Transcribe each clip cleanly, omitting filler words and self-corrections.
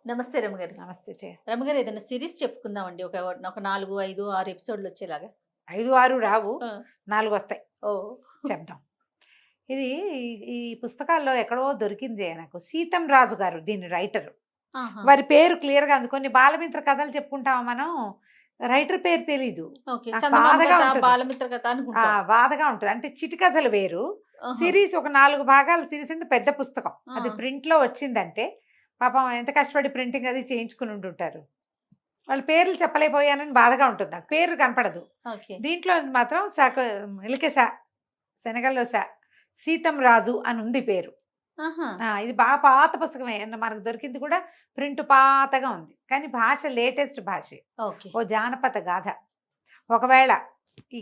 నమస్తే రమగారు. నమస్తే రమగారు ఏదైనా సిరీస్ చెప్పుకుందామండి. ఒక ఒక 4, 5, 6 ఎపిసోడ్‌లు వచ్చేలాగా. 5, 6 రావు. ఆ! 4 వస్తాయి. ఓహ్! చెప్దాం. ఇది ఈ పుస్తకాల్లో ఎక్కడో దొరికిందే నాకు. సీతం రాజు గారు దీని రైటరు. ఆహా! వారి పేరు క్లియర్‌గా అందుకొని బాలమిత్ర కథలు చెప్పుకుంటామా మనం. రైటర్ పేరు తెలీదు. ఓకే. నాకు చందమామ బాధగా కథ, ఉంటది. బాలమిత్ర కథ అనుకుంటాం. బాధగా ఉంటది. అంటే చిటి కథలు వేరు. ఆహా! సిరీస్ ఒక 4 భాగాలు సిరీస్ అంటే పెద్ద పుస్తకం. ఆ! అది ప్రింట్‌లో వచ్చిందంటే పాపం ఎంత కష్టపడి ప్రింటింగ్ అది చేయించుకుని ఉండుంటారు. వాళ్ళ పేర్లు చెప్పలేకపోయానని బాధగా ఉంటుంది నాకు. పేరు కనపడదు. ఓకే. దీంట్లో మాత్రం ఇలకె శనగల్లో సీతం రాజు అని ఉంది పేరు. ఆహా! ఇది బాగా పాత పుస్తకమే. మనకు దొరికింది కూడా ప్రింట్ పాతగా ఉంది. కానీ భాష లేటెస్ట్ భాషే. ఓకే. ఓ జానపద గాథ. ఒకవేళ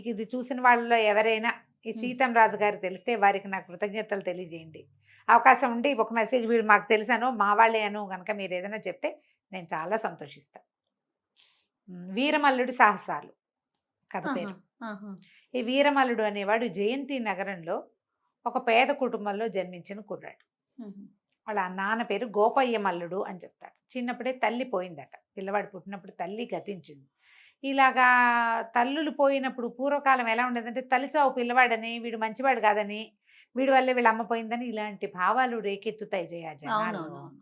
ఇది చూసిన వాళ్ళలో ఎవరైనా ఈ సీతం రాజు గారు తెలిస్తే వారికి నా కృతజ్ఞతలు తెలియజేయండి. అవకాశం ఉండి ఒక మెసేజ్ వీళ్ళు మాకు తెలుసానో మా వాళ్ళే అను గనక మీరు ఏదైనా చెప్తే నేను చాలా సంతోషిస్తా. వీరమల్లుడి సాహసాలు కథ ఆహా! పేరు. ఆహా! ఈ వీరమల్లుడు అనేవాడు జయంతి నగరంలో ఒక పేద కుటుంబంలో జన్మించిన కుర్రాడు. హుహు. వాళ్ళ నాన్న పేరు గోపయ్య మల్లుడు అని చెప్తారు. చిన్నప్పుడే తల్లి పోయిందట. పిల్లవాడు పుట్టినప్పుడు తల్లి గతించింది. ఇలాగా తల్లులు పోయినప్పుడు పూర్వకాలం ఎలా ఉండేదంటే తల్లి చావు పిల్లవాడని, వీడు మంచివాడు కాదని, వీడి వల్లే వీళ్ళ అమ్మ పోయిందని ఇలాంటి భావాలు రేకెత్తుతాయి జనాల్లో. అవునవునవును.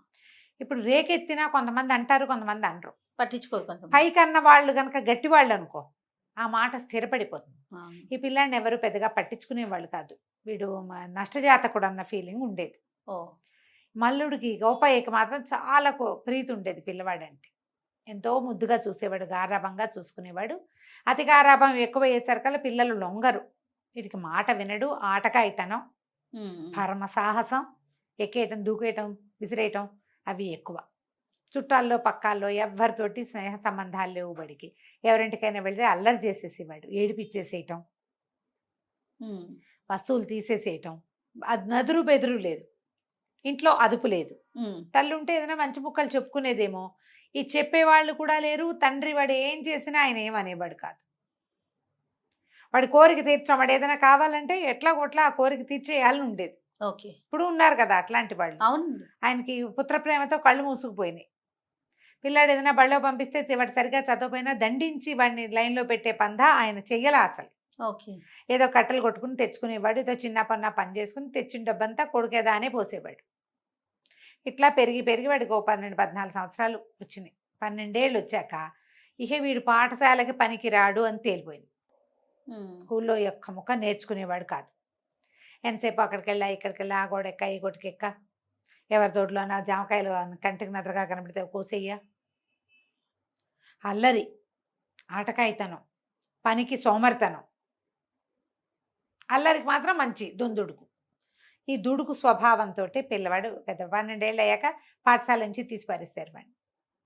ఇప్పుడు రేకెత్తినా కొంతమంది అంటారు, కొంతమంది అనరు. పట్టించుకోరు కొంతమంది. పైకన్న వాళ్ళు గనక గట్టివాళ్ళు అనుకో, ఆ మాట స్థిరపడిపోతుంది. అవును. ఈ పిల్లాడిని ఎవరు పెద్దగా పట్టించుకునేవాళ్ళు కాదు. వీడు నష్టజాతకుడు అన్న ఫీలింగ్ ఉండేది. ఓహ్! మల్లుడికి గోపయ్యకి మాత్రం చాలా ప్రీతి ఉండేది పిల్లవాడంటే. ఎంతో ముద్దుగా చూసేవాడు, గారాబంగా చూసుకునేవాడు. అతి గారాబం ఎక్కువ అయ్యేసరికల్లా పిల్లలు లొంగరు. వీడికి మాట వినడు, ఆటకాయితనం, హ్మ్. పరమ సాహసం, ఎక్కేయటం, దూకేయటం, విసిరేయటం అవి ఎక్కువ. చుట్టాల్లో పక్కాల్లో ఎవ్వరితోటి స్నేహ సంబంధాలు లేవు బడికి. ఎవరింటికైనా వెళ్తే అల్లరి చేసేసేవాడు, ఏడిపిచ్చేసేయటం, హ్మ్. వస్తువులు తీసేసేయటం. అది నదురు బెదురు లేదు, ఇంట్లో అదుపు లేదు. హ్మ్. తల్లుంటే ఏదైనా మంచి ముక్కలు చెప్పుకునేదేమో. ఈ చెప్పేవాళ్ళు కూడా లేరు. తండ్రి వాడు ఏం చేసినా ఆయన ఏమనేవాడు కాదు. వాడి కోరిక తీర్చడం, వాడు ఏదైనా కావాలంటే ఎట్లా కొట్లా ఆ కోరిక తీర్చేయాలని ఉండేది. ఓకే. ఇప్పుడు ఉన్నారు కదా అట్లాంటి వాళ్ళు. అవునండి. ఆయనకి పుత్ర ప్రేమతో కళ్ళు మూసుకుపోయినాయి. పిల్లాడు ఏదైనా బడిలో పంపిస్తే వాడు సరిగ్గా చదవకపోయినా దండించి వాడిని లైన్లో పెట్టే పందా ఆయన చెయ్యాల అసలు. ఓకే. ఏదో కట్టెలు కొట్టుకుని తెచ్చుకునేవాడు, ఏదో చిన్న పని చేసుకుని తెచ్చిన డబ్బంతా కొడుకేదా అనే పోసేవాడు. ఇట్లా పెరిగి పెరిగి వాడికి ఓ 12, 14 సంవత్సరాలు వచ్చినాయి. 12 ఏళ్ళు వచ్చాక ఇక వీడు పాఠశాలకి పనికి రాడు అని తేలిపోయింది. హ్మ్. స్కూల్లో ఒక్క ముక్క నేర్చుకునేవాడు కాదు. ఎంతసేపు అక్కడికెళ్ళా ఇక్కడికెళ్ళా, ఆ గోడెక్క ఈ గొట్టుకెక్క, ఎవరి తోటలో నా జామకాయలు కంటికి నద్రగా కనబడితే కోసేయ్య, అల్లరి, ఆటకాయితనం, పనికి సోమరితనం, అల్లరికి మాత్రం మంచి దుందుడుకు. ఈ దుడుకు స్వభావంతో పిల్లవాడు పెద్ద 12 ఏళ్ళు అయ్యాక పాఠశాల నుంచి తీసి పారేస్తారు వాడిని.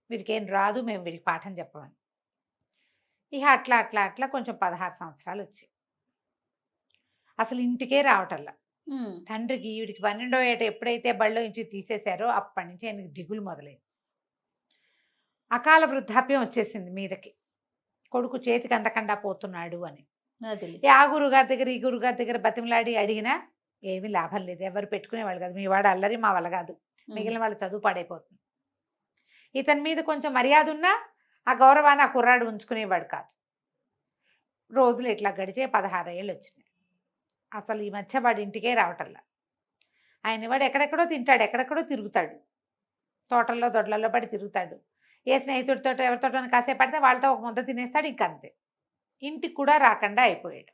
వీడికి ఏం రాదు, మేము వీడికి పాఠం చెప్పమని. ఇక అట్లా అట్లా అట్లా కొంచెం 16 సంవత్సరాలు వచ్చాయి. అసలు ఇంటికే రావటల్లా. హ్మ్. తండ్రికి వీడికి 12వ ఏట ఎప్పుడైతే బడిలో నుంచి తీసేశారో అప్పటి నుంచి ఆయనకి దిగులు మొదలైంది. అకాల వృద్ధాప్యం వచ్చేసింది మీదకి. కొడుకు చేతికి అందకుండా పోతున్నాడు అని. అదేలే. ఆ గురుగారి దగ్గర ఈ గురుగారి దగ్గర బతిమలాడి అడిగినా ఏమీ లాభం లేదు. ఎవరు పెట్టుకునేవాళ్ళు కాదు. మీ వాడు అల్లరి, మా వల్ల కాదు. మిగిలిన వాళ్ళ చదువు పాడైపోతుంది. ఇతని మీద కొంచెం మర్యాద ఉన్నా ఆ గౌరవాన్ని ఆ కుర్రాడు ఉంచుకునేవాడు కాదు. రోజులు ఇట్లా గడిచే 16 ఏళ్ళు వచ్చినాయి. అసలు ఈ మధ్య వాడి ఇంటికే రావటల్లా. ఆయన వాడు ఎక్కడెక్కడో తింటాడు, ఎక్కడెక్కడో తిరుగుతాడు, తోటల్లో దొడ్లలో పడి తిరుగుతాడు. ఏ స్నేహితుడితో ఎవరితోటో కాసేపు పడితే వాళ్ళతో ఒక ముద్ద తినేస్తాడు, ఇంకంతే. ఇంటికి కూడా రాకుండా అయిపోయాడు.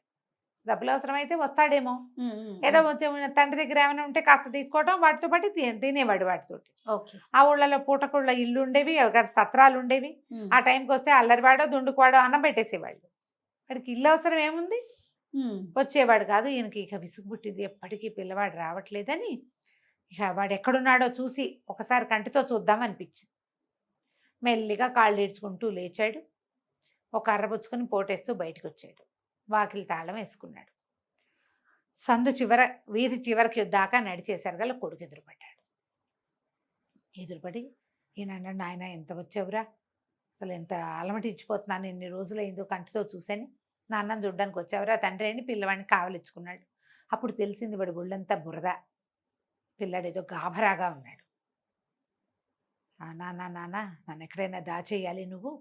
డబ్బులు అవసరమైతే వస్తాడేమో, హ్మ్. హ్మ్. ఏదో కొంచెం తండ్రి దగ్గర ఏమైనా ఉంటే కాస్త తీసుకోవడం, వాటితో పాటు తినేవాడు వాటితోటి. ఓకే. ఆ ఊళ్ళలో పూటకుళ్ళ ఇల్లు ఉండేవి, ఎవరి సత్రాలు ఉండేవి. హ్మ్. ఆ టైంకి వస్తే అల్లరివాడో దుండుకువాడో అన్నం పెట్టేసేవాళ్ళు. వాడికి ఇల్లు అవసరం ఏముంది, హ్మ్. వచ్చేవాడు కాదు. ఈయనకి ఇక విసుగు పుట్టింది, ఎప్పటికీ పిల్లవాడు రావట్లేదని. ఇక వాడు ఎక్కడున్నాడో చూసి ఒకసారి కంటితో చూద్దాం అనిపించింది. మెల్లిగా కాళ్ళు ఈడ్చుకుంటూ లేచాడు. ఒక కర్ర పుచ్చుకొని పోటేస్తూ బయటకు వచ్చాడు. వాకిలి తాళం వేసుకున్నాడు. సందు చివర, వీధి చివరికి దాకా నడిచేసరి గల కొడుకు ఎదురుపడ్డాడు. ఎదురుపడి ఈయన అన్నాడు, నాయన ఎంత వచ్చావురా, అసలు ఎంత అలమటించిపోతున్నాను, ఎన్ని రోజులైందో కంటితో చూశాను, నాన్నని చూడ్డానికి వచ్చావురా తండ్రి అని పిల్లవాడిని కావలిచ్చుకున్నాడు. అప్పుడు తెలిసింది వాడి ఒళ్ళంతా బురద, పిల్లాడు ఏదో గాభరాగా ఉన్నాడు. నాన్న నాన్న నన్ను ఎక్కడైనా దాచేయాలి నువ్వు,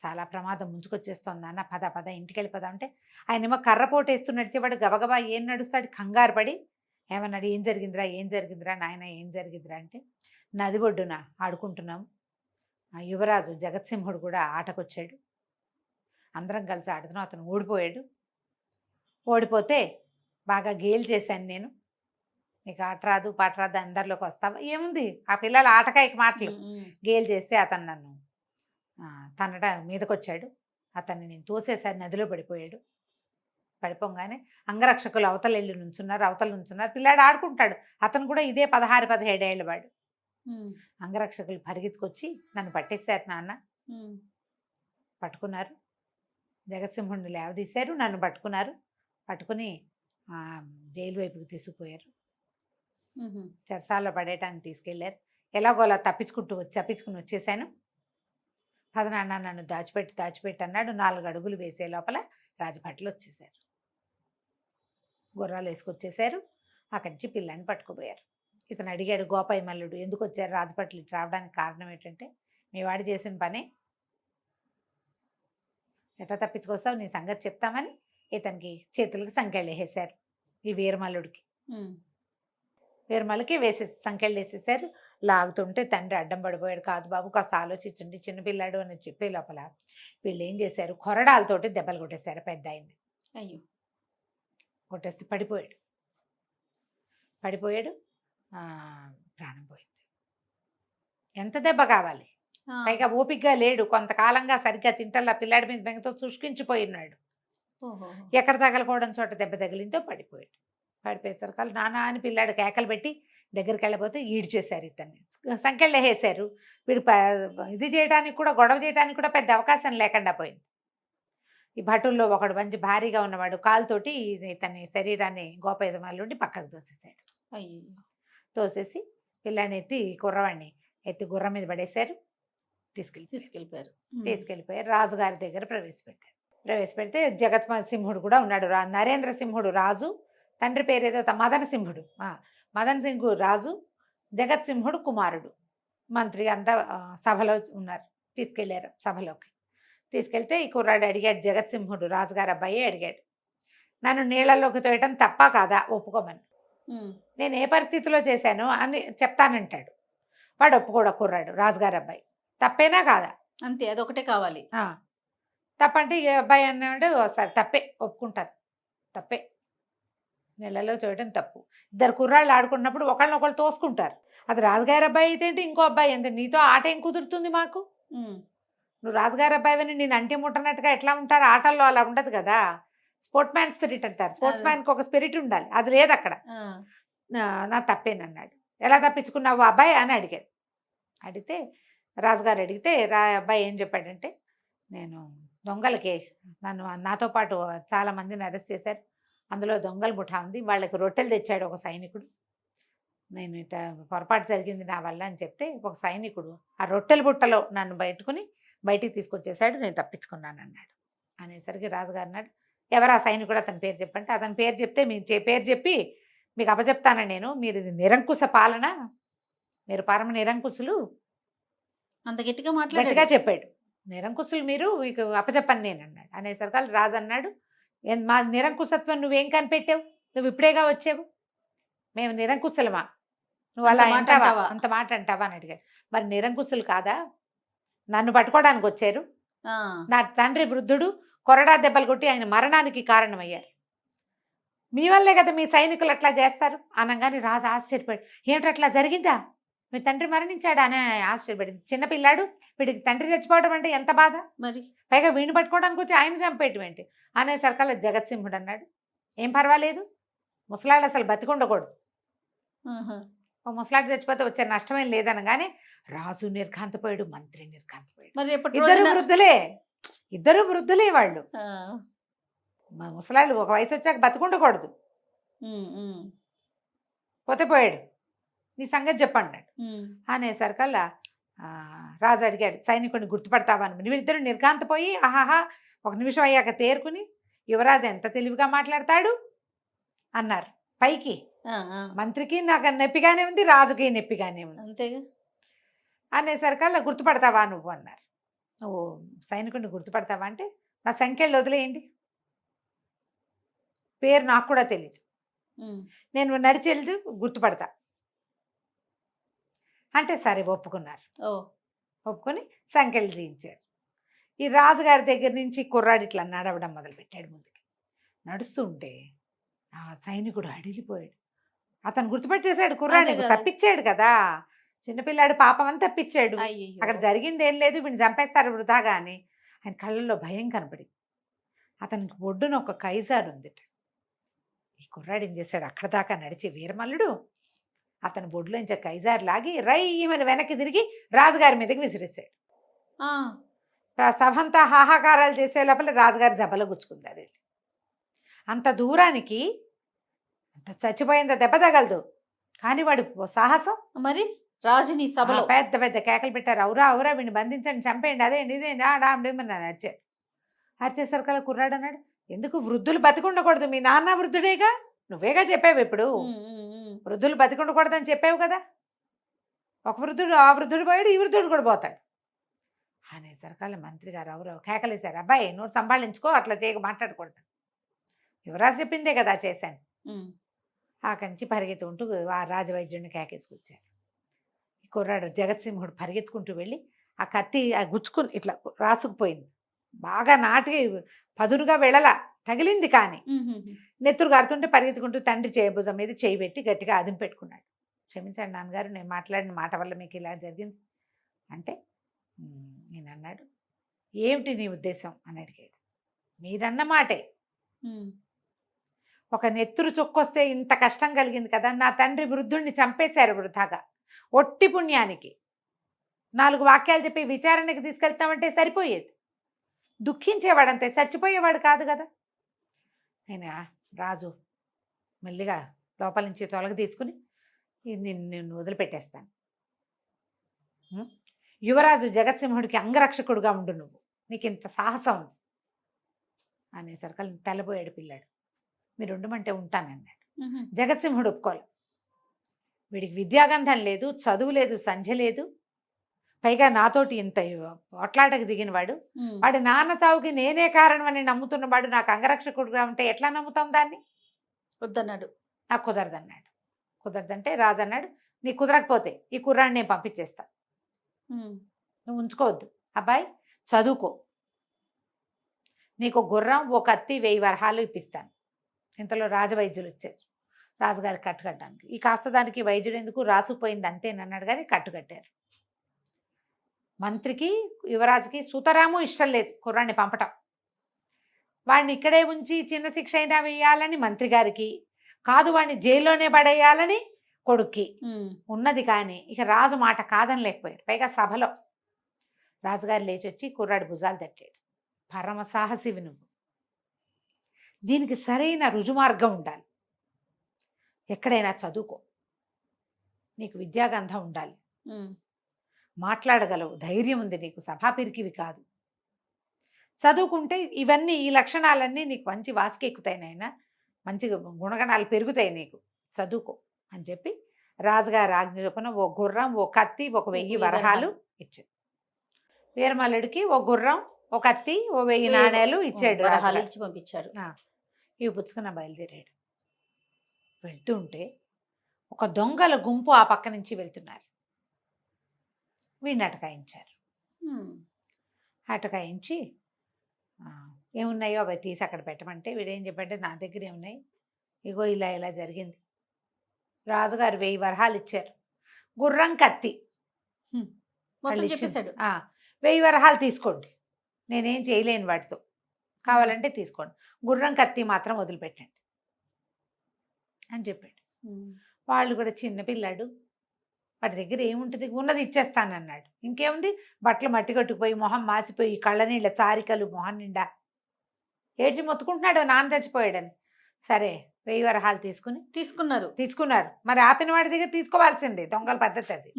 చాలా ప్రమాదం ముంచుకొచ్చేస్తోంది నాన్న, పద పద ఇంటికి వెళ్ళిపోదాం అంటే ఆయనేమో కర్రపోటు వేస్తున్నట్టు వాడు గబగబా ఏం నడుస్తాడు, కంగారు పడి ఏమన్నాడు, ఏం జరిగిందిరా ఏం జరిగిందిరా నాయన ఏం జరిగిందిరా అంటే, నది ఒడ్డున ఆడుకుంటున్నాం, ఆ యువరాజు జగత్సింహుడు కూడా ఆటకొచ్చాడు, అందరం కలిసి ఆడుతున్నాం, అతను ఓడిపోయాడు, ఓడిపోతే బాగా గేలు చేశాను నేను, నీకు ఆట రాదు పాట రాదు అందరిలోకి వస్తావా, ఏముంది ఆ పిల్లల ఆటకాయకి మాటలు, గేలు చేస్తే అతను నన్ను తనట మీదకొచ్చాడు, అతన్ని నేను తోసేసారి నదిలో పడిపోయాడు, పడిపోగానే అంగరక్షకులు అవతల వెళ్ళి నుంచున్నారు, అవతల నుంచున్నారు, పిల్లాడు ఆడుకుంటాడు, అతను కూడా ఇదే 16-17 ఏళ్ళ వాడు, అంగరక్షకులు పరిగెత్తుకొచ్చి నన్ను పట్టేశారు నాన్న, పట్టుకున్నారు, జగత్సింహుడిని లేవదీశారు, నన్ను పట్టుకున్నారు, పట్టుకుని జైలు వైపుకి తీసుకుపోయారు, చెరసాల్లో పడేయటానికి తీసుకెళ్ళారు, ఎలాగోలా తప్పించుకుని వచ్చేసాను, పదనాన్న నన్ను దాచిపెట్టి అన్నాడు, 4 అడుగులు వేసే లోపల రాజభట్లు వచ్చేసారు, గుర్రాలు వేసుకొచ్చేసారు, అక్కడి నుంచి పిల్లని పట్టుకుపోయారు. ఇతను అడిగాడు, గోపాయి మల్లుడు ఎందుకు వచ్చారు రాజభట్లు ఇటు రావడానికి కారణం ఏంటంటే, మీ వాడు చేసిన పని ఎట్లా తప్పించుకొస్తావు నీ సంగతి చెప్తామని ఇతనికి చేతులకి సంకెళ్ళు వేసేసారు, ఈ వీరమల్లుడికి వీరమల్లుకి సంకెళ్ళు వేసేసారు, లాగుతుంటే తండ్రి అడ్డం పడిపోయాడు, కాదు బాబు కాస్త ఆలోచించండి చిన్నపిల్లాడు అని చెప్పే లోపల వీళ్ళు ఏం చేశారు, కొరడాలతోటి దెబ్బలు కొట్టేశారు పెద్ద ఆయన్ని, అయ్యో కొట్టేస్తే పడిపోయాడు, ప్రాణం పోయింది. ఎంత దెబ్బ కావాలి, పైగా ఓపికగా లేడు, కొంతకాలంగా సరిగ్గా తింటల్లా, పిల్లాడి మీద బెంగతో చుష్కించిపోయినాడు, ఎక్కడ తగలకూడని చోట దెబ్బ తగిలిందో పడిపోయాడు, పడిపోయేసరికి నానా అని పిల్లాడు కేకలు పెట్టి దగ్గరికి వెళ్ళబోతే ఈడ్చేశారు, ఇతన్ని సంఖ్యలు వేసేశారు, వీడు ఇది చేయడానికి కూడా గొడవ చేయడానికి కూడా పెద్ద అవకాశం లేకుండా పోయింది. ఈ భటుల్లో ఒకడు మంచి భారీగా ఉన్నవాడు కాలుతోటి ఇతని శరీరాన్ని గోపయజమాలుండి పక్కకు తోసేసాడు, తోసేసి పిల్లాన్ని ఎత్తి కుర్రవాడిని ఎత్తి గుర్రం మీద పడేశారు, తీసుకెళ్ళిపోయారు, రాజుగారి దగ్గర ప్రవేశపెడితే జగత్ సింహుడు కూడా ఉన్నాడు, నరేంద్ర సింహుడు రాజు, తండ్రి పేరు ఏదో మదన సింహుడు, మదన్ సింహుడు రాజు, జగత్ సింహుడు కుమారుడు, మంత్రి అంతా సభలో ఉన్నారు, తీసుకెళ్లారు సభలోకి, తీసుకెళ్తే ఈ కుర్రాడు అడిగాడు, జగత్ సింహుడు రాజుగారి అబ్బాయి అడిగాడు, నన్ను నీళ్ళలోకి తోయటం తప్ప కాదా ఒప్పుకోమని, నేను ఏ పరిస్థితిలో చేశాను అని చెప్తానంటాడు, వాడు ఒప్పుకోడు కుర్రాడు రాజుగారి అబ్బాయి, తప్పేనా కాదా, అంతే అదొకటే కావాలి, తప్పంటే ఏ అబ్బాయి అన్నాడు సరే తప్పే ఒప్పుకుంటారు, తప్పే నీళ్ళలో తోయడం తప్పు, 2 కుర్రాళ్ళు ఆడుకున్నప్పుడు ఒకళ్ళనొకళ్ళు తోసుకుంటారు, అది రాజుగారి అబ్బాయి అయితే ఏంటి ఇంకో అబ్బాయి ఎంత, నీతో ఆట ఏం కుదురుతుంది మాకు, నువ్వు రాజుగారి అబ్బాయిని నేను అంటి ముట్టనట్టుగా ఎట్లా ఉంటారు, ఆటల్లో అలా ఉండదు కదా, స్పోర్ట్స్ మ్యాన్ స్పిరిట్ అంటారు, స్పోర్ట్స్ మ్యాన్కి ఒక స్పిరిట్ ఉండాలి, అది లేదు అక్కడ, నా తప్పేనన్నాడు, ఎలా తప్పించుకున్నావు అబ్బాయి అని అడిగాడు, అడిగితే రాజుగారు అడిగితే అబ్బాయి ఏం చెప్పాడంటే, నేను దొంగలకి నాతో పాటు చాలా మందిని అరెస్ట్ చేశారు, అందులో దొంగల ముఠా ఉంది, వాళ్ళకి రొట్టెలు తెచ్చాడు ఒక సైనికుడు, నేను ఇట పొరపాటు జరిగింది నా వల్ల అని చెప్తే ఒక సైనికుడు ఆ రొట్టెల బుట్టలో నన్ను బయటికి తీసుకొచ్చేసాడు, నేను తప్పించుకున్నాను అన్నాడు, అనేసరికి రాజుగారు అన్నాడు, ఎవరు ఆ సైనికుడు అతని పేరు చెప్పంటే, అతని పేరు చెప్తే మీరు పేరు చెప్పి మీకు అప్పచెప్తాను నేను, మీరు ఇది నిరంకుశ పాలన, మీరు పరమ నిరంకుశులు, అంత గట్టిగా గట్టిగా చెప్పాడు, నిరంకుశులు మీరు, మీకు అప్పచెప్పను నేను అన్నాడు, అనేసరికి రాజు అన్నాడు, మా నిరంకుశత్వం నువ్వేం కనిపెట్టావు, నువ్వు ఇప్పుడేగా వచ్చావు, మేము నిరంకుశలమా, నువ్వు అలా అంటావా, అంత మాట అంటావా అని అడిగాడు, మరి నిరంకుశులు కాదా, నన్ను పట్టుకోవడానికి వచ్చారు, నా తండ్రి వృద్ధుడు కొరడా దెబ్బలు కొట్టి ఆయన మరణానికి కారణమయ్యారు, మీ వల్లే కదా మీ సైనికులు అట్లా చేస్తారు అనగానే రాజు ఆశ్చర్యపడి, ఏమిటి అట్లా జరిగిందా, మీ తండ్రి మరణించాడా అని ఆశ్చర్యపడింది, చిన్నపిల్లాడు వీడికి తండ్రి చచ్చిపోవడం అంటే ఎంత బాధ, మరి పైగా వీడిని పట్టుకోవడానికి వచ్చి ఆయన చంపేయటం ఏంటి అనేసరికల్లా జగత్సింహుడు అన్నాడు, ఏం పర్వాలేదు, ముసలాడు అసలు బతికుండకూడదు, ముసలాడు చచ్చిపోతే వచ్చే నష్టమేం లేదనగానే రాజు నిర్ఘాంతపోయాడు, మంత్రి నిర్ఘాంతపోయాడు, మరి ఇద్దరు వృద్ధులే వాళ్ళు, ముసలాళ్ళు ఒక వయసు వచ్చాక బతికుండకూడదు, పోతే పోయాడు, నీ సంగతి చెప్పండి అనేసరికల్లా రాజు అడిగాడు, సైనికుడిని గుర్తుపడతావా అని, వీళ్ళిద్దరు నిర్ఘాంతపోయి ఆహాహా 1 నిమిషం అయ్యాక తేరుకుని, యువరాజు ఎంత తెలివిగా మాట్లాడతాడు అన్నారు, పైకి మంత్రికి నాకు నొప్పిగానే ఉంది, రాజుకి నొప్పిగానే ఉంది, అంతేగా అనేసరికల్లా గుర్తుపడతావా నువ్వు అన్నారు. నువ్వు సైనికుడిని గుర్తుపడతావా అంటే నా సంఖ్యలు వదిలేయండి, పేరు నాకు కూడా తెలియదు, ఉమ్, నేను నడిచి వెళ్తే గుర్తుపడతా అంటే సరే ఒప్పుకున్నారు. ఓ ఒప్పుకొని సంఖ్యలు తీయించారు. ఈ రాజుగారి దగ్గర నుంచి కుర్రాడు ఇట్లా నడవడం మొదలుపెట్టాడు. ముందుకి నడుస్తూ ఉంటే ఆ సైనికుడు అడిగిపోయాడు. అతను గుర్తుపెట్టేశాడు కుర్రాడిని, అదే కదా. తప్పించాడు కదా, చిన్నపిల్లాడు పాపం అని తప్పించాడు. అయ్యయ్యో. అక్కడ జరిగింది ఏం లేదు, వీడిని చంపేస్తారు వృధాగా అని ఆయన కళ్ళల్లో భయం కనపడింది. అతనికి ఒడ్డున ఒక కైజారు ఉందిట. ఈ కుర్రాడు ఏం చేశాడు, అక్కడ దాకా నడిచి వీరమల్లుడు అతని బొడ్లోంచి కైజారు లాగి రైమని వెనక్కి తిరిగి రాజుగారి మీదకి విసిరేశాడు. ఆ, సభంతా హాహాకారాలు చేసే లోపల రాజుగారి జబ్బల గుచ్చుకుంది. అది అంత దూరానికి అంత చచ్చిపోయింద దెబ్బ తగలదు, కానీ వాడు సాహసం. మరి రాజుని సభలో పెద్ద పెద్ద కేకలు పెట్టారు, అవురా అవురా వీడిని బంధించండి, చంపేయండి, అదేంటి ఇదేంటి ఆడామని అరిచారు. అరిచేసరికల్లా కుర్రాడు అన్నాడు, ఎందుకు వృద్ధులు బతికుండకూడదు, మీ నాన్న వృద్ధుడేగా, నువ్వేగా చెప్పావు ఇప్పుడు, ఉమ్, ఉమ్, ఉమ్. వృద్ధులు బతికుండకూడదని చెప్పావు కదా, ఒక వృద్ధుడు ఆ వృద్ధుడు పోయాడు, ఈ వృద్ధుడు కూడా పోతాడు అనేసరికల్లా మంత్రి గారు ఎవరో కేకలేశారు, అబ్బాయి నువ్వు సంభాళించుకో, అట్లా చేయక మాట్లాడకూడదు, యువరాజు చెప్పిందే కదా చేశాను. ఉమ్, అక్కడి నుంచి పరిగెత్తుకుంటూ ఆ రాజవైద్యుడిని కేకేసుకొచ్చారు. ఈ కుర్రాడు జగత్సింహుడు పరిగెత్తుకుంటూ వెళ్ళి ఆ కత్తి ఆ గుచ్చుకుని ఇట్లా రాసుకుపోయింది, బాగా నాటికి పదునుగా వెళ్ళలా, తగిలింది, కానీ ఉమ్, ఉమ్, ఉమ్. నెత్తురు గారుతుంటే పరిగెత్తుకుంటూ తండ్రి భుజం మీద చేయి పెట్టి గట్టిగా అదుము పెట్టుకున్నాడు. క్షమించండి నాన్నగారు, నేను మాట్లాడిన మాట వల్ల మీకు ఇలా జరిగింది అంటే నేను అన్నాడు, ఏమిటి నీ ఉద్దేశం అని అడిగాడు. మీరన్న మాటే, ఉమ్, ఒక నెత్తురు చొక్కొస్తే ఇంత కష్టం కలిగింది కదా, నా తండ్రి వృద్ధుడిని చంపేశారు వృధాగా, ఒట్టి పుణ్యానికి 4 వాక్యాలు చెప్పి విచారణకి తీసుకెళ్తామంటే సరిపోయేది, దుఃఖించేవాడంతే, చచ్చిపోయేవాడు కాదు కదా. ఆయన రాజు మెల్లిగా లోపల నుంచి తొలగ తీసుకుని నిన్ను వదిలిపెట్టేస్తాను, యువరాజు జగత్సింహుడికి అంగరక్షకుడుగా ఉండు, నువ్వు నీకు ఇంత సాహసం ఉంది అనేసరికి తెల్లబోయాడు పిల్లాడు. మీరు ఉండమంటే ఉంటానన్నాడు. ఉమ్, ఉమ్. జగత్సింహుడు ఒప్పుకోలే, వీడికి విద్యాగంధం లేదు, చదువు లేదు, సంధ్య లేదు, పైగా నాతోటి ఇంత పోట్లాటకు దిగినవాడు, ఉమ్. వాడి నాన్న చావుకి నేనే కారణం అని నమ్ముతున్నవాడు నాకు అంగరక్షకుడుగా ఉంటే ఎట్లా నమ్ముతాం దాన్ని, వద్దన్నాడు. నాకు కుదరదన్నాడు. కుదరదంటే రాజు అన్నాడు, నీకు కుదరకపోతే ఈ కుర్రాడిని నేను పంపించేస్తా, ఉమ్, నువ్వు ఉంచుకోవద్దు, అబ్బాయి చదువుకో, నీకు గుర్రం, ఓ కత్తి, 1000 వరహాలు ఇప్పిస్తాను. ఇంతలో రాజవైద్యులు వచ్చారు రాజుగారికి కట్టుకట్టడానికి. ఈ కాస్త దానికి వైద్యుడు ఎందుకు, రాసుకుపోయింది అంతేనన్నాడు, కానీ కట్టుకట్టారు. మంత్రికి యువరాజుకి సుతరాము ఇష్టం లేదు కుర్రాన్ని పంపటం, వాడిని ఇక్కడే ఉంచి చిన్న శిక్ష అయినా వేయాలని మంత్రి గారికి, కాదు వాడిని జైల్లోనే పడేయాలని కొడుక్కి ఉమ్, ఉన్నది. కానీ ఇక రాజు మాట కాదని లేకపోయారు. పైగా సభలో రాజుగారు లేచి వచ్చి కుర్రాడి భుజాలు తట్టాడు, పరమ సాహసివి నువ్వు, దీనికి సరైన రుజుమార్గం ఉండాలి, ఎక్కడైనా చదువుకో, నీకు విద్యాగంధం ఉండాలి, ఉమ్. మాట్లాడగలవు, ధైర్యం ఉంది నీకు, సభాపిరికివి కాదు, చదువుకుంటే ఇవన్నీ ఈ లక్షణాలన్నీ నీకు మంచి వాసికెక్కుతాయి నాయన, మంచి గుణగణాలు పెరుగుతాయి నీకు, చదువుకో అని చెప్పి రాజుగారి ఆజ్ఞ చొప్పున ఓ గుర్రం, ఓ కత్తి, ఒక 1000 వరహాలు ఇచ్చాడు. వీరమల్లుడికి ఓ గుర్రం, ఓ కత్తి, ఓ 1000 నాణేలు ఇచ్చాడు, వరహాలు రాజుగారు. ఇచ్చి పంపించాడు. ఇవి పుచ్చుకున్న బయలుదేరాడు. వెళ్తూ ఉంటే ఒక దొంగల గుంపు ఆ పక్క నుంచి వెళ్తున్నారు. వీడిని అటకాయించారు. ఉమ్, అటకాయించి ఏమున్నాయో అవి తీసి అక్కడ పెట్టమంటే వీడేం చెప్పంటే నా దగ్గర ఏమున్నాయి, ఇగో ఇలా ఇలా జరిగింది, రాజుగారు 1000 వరహాలు ఇచ్చారు, గుర్రం, కత్తి మొత్తం వాళ్ళు ఇచ్చింది. చెప్పేశాడు. 1000 వరహాలు తీసుకోండి, నేనేం చేయలేను వాటితో, కావాలంటే తీసుకోండి, గుర్రం, కత్తి మాత్రం వదిలిపెట్టండి అని చెప్పాడు. ఉమ్, వాళ్ళు కూడా చిన్న పిల్లాడు, వాటి దగ్గర ఏముంటుంది, ఉన్నది ఇచ్చేస్తానన్నాడు. ఇంకేముంది, బట్టలు మట్టి కట్టుకుపోయి, మొహం మాసిపోయి, కళ్ళ నీళ్ళ చారికలు మొహం నిండా ఏడ్చి మొత్తుకుంటున్నాడు నాన్న చచ్చిపోయాడని. సరే 1000 వరహాలు తీసుకున్నారు. మరి ఆపిన వాడి దగ్గర తీసుకోవాల్సిందే, దొంగల పద్ధతి అది.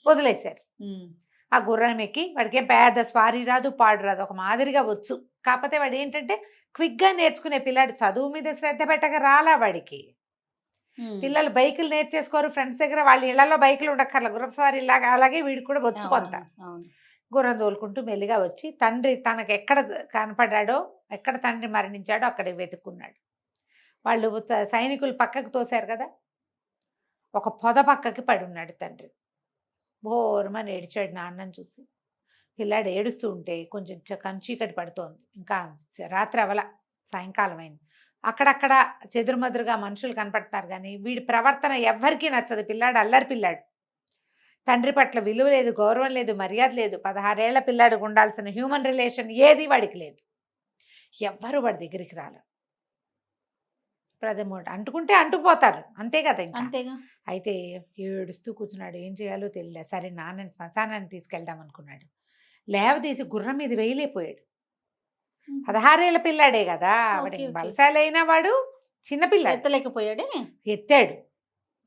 వదిలేశారు. ఉమ్, ఆ గుర్రం ఎక్కి, వాడికి ఏం పెద్ద స్వారీ రాదు, పాడు రాదు, ఒక మాదిరిగా వచ్చు. కాకపోతే వాడు ఏంటంటే క్విక్గా నేర్చుకునే పిల్లాడు, చదువు మీద శ్రద్ధ పెట్టక రాలా వాడికి. పిల్లలు బైకులు నేర్చేసుకోరు ఫ్రెండ్స్ దగ్గర, వాళ్ళ ఇళ్లలో బైకులు ఉండక్కర్ల, గుర్రపు సవారి ఇలాగా, అలాగే వీడికి కూడా వచ్చు కొంత. గుర్రం తోలుకుంటూ మెల్లిగా వచ్చి తండ్రి తనకు ఎక్కడ కనపడ్డాడో, ఎక్కడ తండ్రి మరణించాడో అక్కడికి వెతుక్కున్నాడు. వాళ్ళు సైనికులు పక్కకు తోశారు కదా, ఒక పొద పక్కకి పడి ఉన్నాడు తండ్రి. బోరుమని ఏడిచాడు నాన్నని చూసి. పిల్లాడు ఏడుస్తూ ఉంటే కొంచెం చీకటి పడుతోంది, ఇంకా రాత్రి అవల, సాయంకాలం అయింది. అక్కడక్కడ చెదురుమదురుగా మనుషులు కనపడతారు కానీ వీడి ప్రవర్తన ఎవ్వరికీ నచ్చదు. పిల్లాడు అల్లరి పిల్లాడు, తండ్రి పట్ల విలువ లేదు, గౌరవం లేదు, మర్యాద లేదు. 16 ఏళ్ల పిల్లాడికి ఉండాల్సిన హ్యూమన్ రిలేషన్ ఏది వాడికి లేదు. ఎవ్వరు వాడి దగ్గరికి రాలేదు. ప్రథమోట అంటుకుంటే అంటుకుపోతారు, అంతే కదా, ఇంకా అంతేగా. అయితే ఏడుస్తూ కూర్చున్నాడు. ఏం చేయాలో తెలియలే. సరే నాన్నని శ్మశానాన్ని తీసుకెళ్దాం అనుకున్నాడు. లేవదీసి గుర్రం మీద వేయలేకపోయాడు. 16 ఏళ్ల పిల్లాడే కదా, వాడి బలశాలైన వాడు చిన్నపిల్ల, ఎత్తలేకపోయాడే. ఎత్తాడు,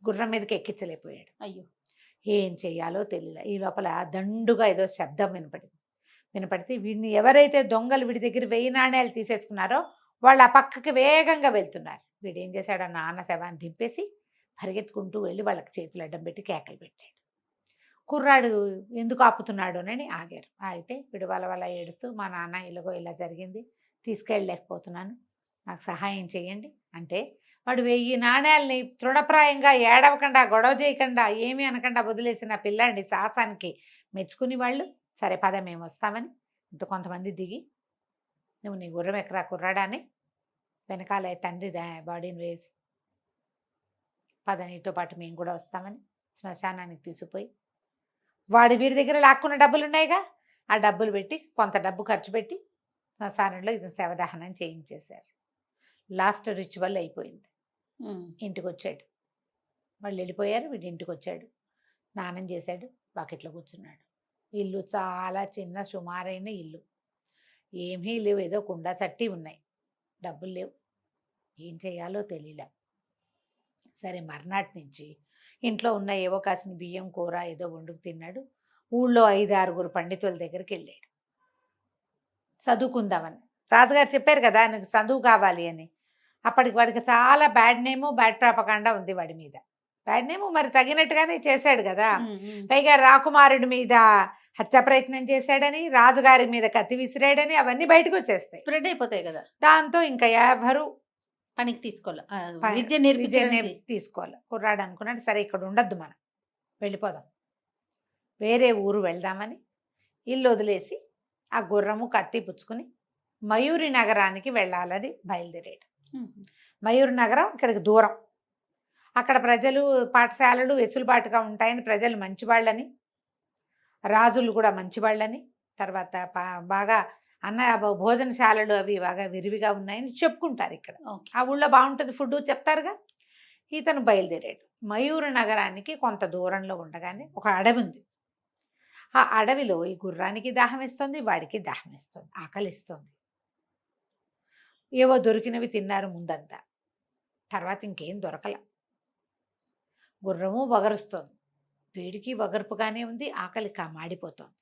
గుర్రం మీదకి ఎక్కించలేకపోయాడు. అయ్యో, ఏం చెయ్యాలో తెలియలే. ఈ లోపల దండుగా ఏదో శబ్దం వినపడితే వీడిని ఎవరైతే దొంగలు వీడి దగ్గర 1000 నాణేలు తీసేసుకున్నారో వాళ్ళు ఆ పక్కకి వేగంగా వెళ్తున్నారు. వీడు ఏం చేశాడు, ఆ నాన్న శవాన్ని దింపేసి పరిగెత్తుకుంటూ వెళ్ళి వాళ్ళకి చేతులు అడ్డం పెట్టి కేకలు పెట్టాడు. కుర్రాడు ఎందుకు ఆపుతున్నాడు అని ఆగారు. అయితే వీడు వాళ్ళ ఏడుస్తూ, మా నాన్న ఇలాగో ఇలా జరిగింది, తీసుకెళ్ళలేకపోతున్నాను, నాకు సహాయం చేయండి అంటే, వాడు 1000 నాణేలని తృణప్రాయంగా ఏడవకుండా, గొడవ చేయకుండా, ఏమీ అనకుండా వదిలేసిన పిల్లాడిని సాహసానికి మెచ్చుకుని వాళ్ళు, సరే పద మేము వస్తామని కొంతమంది దిగి, నువ్వు నీ గుర్రం ఎక్కరా కుర్రాడా అని వెనకాల తండ్రి బాడీని వేసి, పద నీతో పాటు మేము కూడా వస్తామని శ్మశానానికి తీసుకుపోయి, వీడి దగ్గర లాక్కున్న డబ్బులు ఉన్నాయిగా, ఆ డబ్బులు పెట్టి కొంత డబ్బు ఖర్చు పెట్టి శ్మశానంలో ఇది శవదహనం చేయించేశారు. లాస్ట్ రిచువల్ అయిపోయింది. ఇంటికి వచ్చాడు, వాళ్ళు వెళ్ళిపోయారు, వీడి ఇంటికి వచ్చాడు, స్నానం చేశాడు, బకెట్లో కూర్చున్నాడు. ఇల్లు చాలా చిన్న సుమారైన ఇల్లు, ఏమీ లేవు, ఏదో కుండ చట్టి ఉన్నాయి, డబ్బులు లేవు, ఏం చేయాలో తెలియలే. సరే మర్నాటి నుంచి ఇంట్లో ఉన్న ఏవో కాసిన బియ్యం కూర ఏదో వండుకు తిన్నాడు. ఊళ్ళో 5-6 పండితుల దగ్గరికి వెళ్ళాడు చదువుకుందామని. రాజుగారు చెప్పారు కదా ఆయనకు చదువు కావాలి అని. అప్పటికి వాడికి చాలా బ్యాడ్ నేము, బ్యాడ్ ప్రాపకాండా ఉంది వాడి మీద. బ్యాడ్ నేము మరి తగినట్టుగానే చేశాడు కదా, పైగా రాకుమారుడి మీద హత్య ప్రయత్నం చేశాడని, రాజుగారి మీద కత్తి విసిరాడని, అవన్నీ బయటకు వచ్చేస్తాయి, స్ప్రెడ్ అయిపోతాయి కదా. దాంతో ఇంకా ఎవరు పనికి తీసుకోవాలి, విద్య తీసుకోవాలి. కుర్రాడు అనుకున్నాడు, సరే ఇక్కడ ఉండొద్దు, మనం వెళ్ళిపోదాం, వేరే ఊరు వెళ్దామని ఇల్లు వదిలేసి ఆ గుర్రము కత్తి పుచ్చుకుని మయూరి నగరానికి వెళ్ళాలని బయలుదేరాడు. మయూరి నగరం ఇక్కడికి దూరం. అక్కడ ప్రజలు, పాఠశాలలు వెసులుబాటుగా ఉంటాయని, ప్రజలు మంచివాళ్ళని, రాజులు కూడా మంచివాళ్ళని, తర్వాత బాగా భోజనశాలలు అవి బాగా విరివిగా ఉన్నాయని చెప్పుకుంటారు ఇక్కడ. ఆ ఊళ్ళో బాగుంటుంది ఫుడ్ చెప్తారుగా. ఇతను బయలుదేరాడు. మయూరు నగరానికి కొంత దూరంలో ఉండగానే ఒక అడవి ఉంది. ఆ అడవిలో ఈ గుర్రానికి దాహం వేస్తుంది, వాడికి దాహం వేస్తుంది, ఆకలిస్తుంది. ఏవో దొరికినవి తిన్నారు ముందంతా, తర్వాత ఇంకేం దొరకల. గుర్రము వగరుస్తోంది, వేడికి వగర్పుగానే ఉంది, ఆకలి మాడిపోతోంది.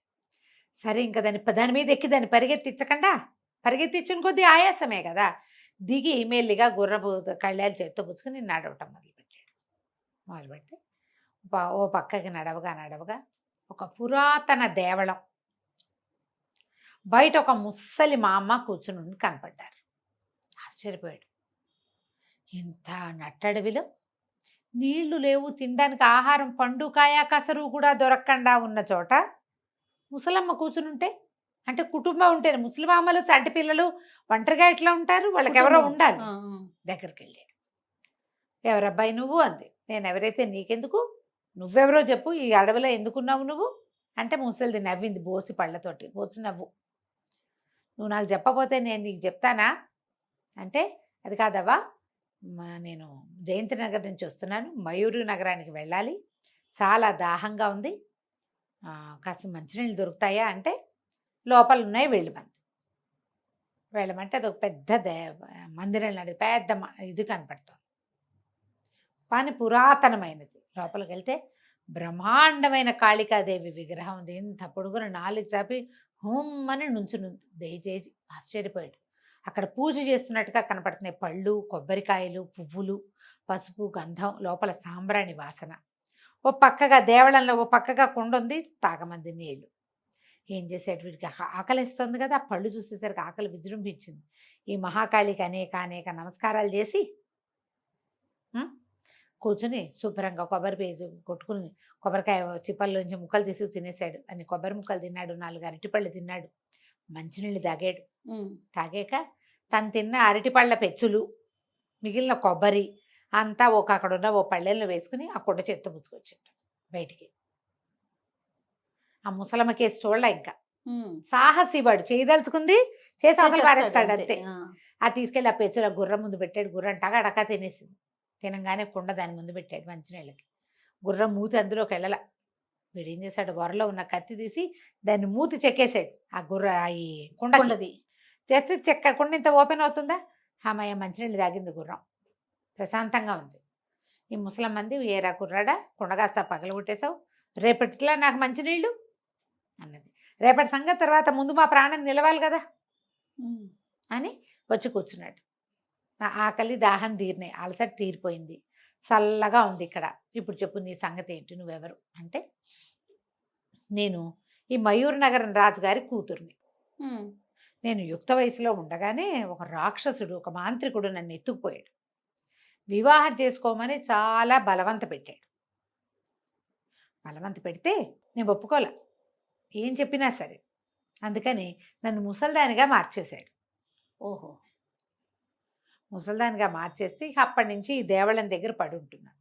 సరే ఇంకా దాని మీద ఎక్కి దాన్ని పరిగెత్తించిన కొద్దీ ఆయాసమే కదా, దిగి మెల్లిగా గుర్రపు కళ్ళాలు చేత్తో పుచ్చుకొని నడవటం మొదలుపెడితే ఓ పక్కకి నడవగా ఒక పురాతన దేవళం బయట ఒక ముస్సలి మా అమ్మ కూర్చుని కనపడ్డారు. ఆశ్చర్యపోయాడు. ఇంత నట్టడవిలో నీళ్లు లేవు, తినడానికి ఆహారం, పండు కాయ కసరు కూడా దొరకకుండా ఉన్న చోట ముసలమ్మ కూర్చునుంటే, అంటే కుటుంబం ఉంటేనే, ముసలిమామలు చంటి పిల్లలు ఒంటరిగా ఎట్లా ఉంటారు, వాళ్ళకి ఎవరో ఉండాలి. దగ్గరికి వెళ్ళాడు. ఎవరబ్బాయి నువ్వు అంది. నేను ఎవరైతే నీకెందుకు, నువ్వెవరో చెప్పు, ఈ అడవిలో ఎందుకున్నావు నువ్వు అంటే, ముసలిది నవ్వింది బోసి పళ్ళతోటి, బోసి నవ్వు. నువ్వు నాకు చెప్పపోతే నేను నీకు చెప్తానా అంటే, అది కాదవ్వా, నేను జయంతి నగర్ నుంచి వస్తున్నాను, మయూరి నగరానికి వెళ్ళాలి, చాలా దాహంగా ఉంది, కాస్త మంచినీళ్ళు దొరుకుతాయా అంటే, లోపల ఉన్నాయి వెళ్ళమంటే అది ఒక పెద్ద మందిరం లాంటిది, పెద్ద ఇది కనపడుతుంది, కానీ పురాతనమైనది. లోపలికి వెళ్తే బ్రహ్మాండమైన కాళికాదేవి విగ్రహం ఉంది. ఇంత పొడుగున 4 చాపి హోమ్మని నుంచునుంది. దయచేసి ఆశ్చర్యపోయాడు. అక్కడ పూజ చేస్తున్నట్టుగా కనపడుతున్నాయి. పళ్ళు, కొబ్బరికాయలు, పువ్వులు, పసుపు, గంధం, లోపల సాంబ్రాణి వాసన. ఓ పక్కగా దేవళంలో ఓ పక్కగా కుండ ఉంది, తాగమంది నీళ్లు. ఏం చేసాడు వీడికి? ఆకలిస్తుంది కదా, ఆ పళ్ళు చూసేసరికి ఆకలి విజృంభించింది. ఈ మహాకాళికి అనేక అనేక నమస్కారాలు చేసి కూర్చుని శుభ్రంగా కొబ్బరి పేజు కొట్టుకుని కొబ్బరికాయ చిప్పల్లోంచి ముక్కలు తీసుకు తినేసాడు. అన్ని కొబ్బరి ముక్కలు తిన్నాడు, 4 అరటిపళ్ళు తిన్నాడు, మంచినీళ్ళు తాగాడు. తాగాక తను తిన్న అరటిపళ్ళ పెచ్చులు, మిగిలిన కొబ్బరి అంతా అక్కడ ఉన్న ఓ పళ్ళెల్లో వేసుకుని ఆ కుండ చేత్తో పుచ్చుకొచ్చాడు బయటికి. ఆ ముసలమ్మ కేసు చూడలే ఇంకా. సాహసి వాడు, చేయదలుచుకుంది చేసి అసలు పారేస్తాడు అంతే. అది తీసుకెళ్ళి ఆ పెచ్చుల గుర్రం ముందు పెట్టాడు. గుర్రం టగా తినేసింది. తినంగానే కుండ దాని ముందు పెట్టాడు మంచినీళ్ళకి. గుర్రం మూతి అందులోకి వెళ్ళల. వీడు ఏం చేశాడు? వరలో ఉన్న కత్తి తీసి దాన్ని మూతి చెక్కేశాడు. ఈ కుండది చెక్క కుండ ఇంత ఓపెన్ అవుతుందా? అమ్మయ్య, మంచినీళ్ళు తాగింది గుర్రం, ప్రశాంతంగా ఉంది. ఈ ముసలమ్మంది, ఏరా కుర్రాడా, కుండగాస్త పగలగొట్టేశావు, రేపటిలా నాకు మంచినీళ్ళు అన్నది. రేపటి సంగతి తర్వాత, ముందు మా ప్రాణం నిలవాలి కదా అని వచ్చి కూర్చున్నాడు. నా ఆకలి దాహం తీరినాయి, అలసట తీరిపోయింది, చల్లగా ఉంది ఇక్కడ. ఇప్పుడు చెప్పు నీ సంగతి ఏంటి, నువ్వెవరు అంటే, నేను ఈ మయూర్ నగరం రాజుగారి కూతుర్ని. నేను యుక్త వయసులో ఉండగానే ఒక రాక్షసుడు, ఒక మాంత్రికుడు నన్ను ఎత్తుకుపోయాడు. వివాహం చేసుకోమని చాలా బలవంత పెట్టాడు. బలవంత పెడితే నేను ఒప్పుకోలే, ఏం చెప్పినా సరే. అందుకని నన్ను ముసల్దానిగా మార్చేశాడు. ఓహో, ముసల్దానిగా మార్చేస్తే ఇక అప్పటి నుంచి ఈ దేవళం దగ్గర పడి ఉంటున్నాను.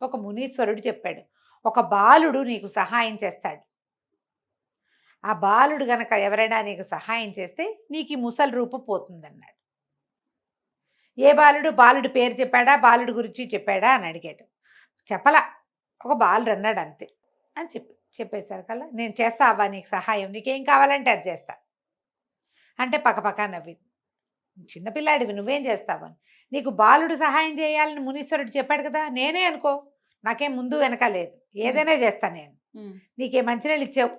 ఒక మునీశ్వరుడు చెప్పాడు, ఒక బాలుడు నీకు సహాయం చేస్తాడు. ఆ బాలుడు గనక ఎవరైనా నీకు సహాయం చేస్తే నీకు ఈ ముసలి రూపం పోతుందన్నాడు. ఏ బాలుడు? బాలుడు పేరు చెప్పాడా, బాలుడు గురించి చెప్పాడా అని అడిగాడు. చెప్పలా, ఒక బాలుడు అన్నాడు అంతే అని చెప్పేశారు కల్లా, నేను చేస్తా అవ్వా నీకు సహాయం, నీకేం కావాలంటే అది చేస్తా అంటే పక్కపక్క నవ్వింది. చిన్నపిల్లాడివి, నువ్వేం చేస్తావని. నీకు బాలుడు సహాయం చేయాలని మునీశ్వరుడు చెప్పాడు కదా, నేనే అనుకో, నాకేం ముందు వెనక లేదు, ఏదైనా చేస్తా నేను. నీకే మంచినీళ్ళు ఇచ్చావు,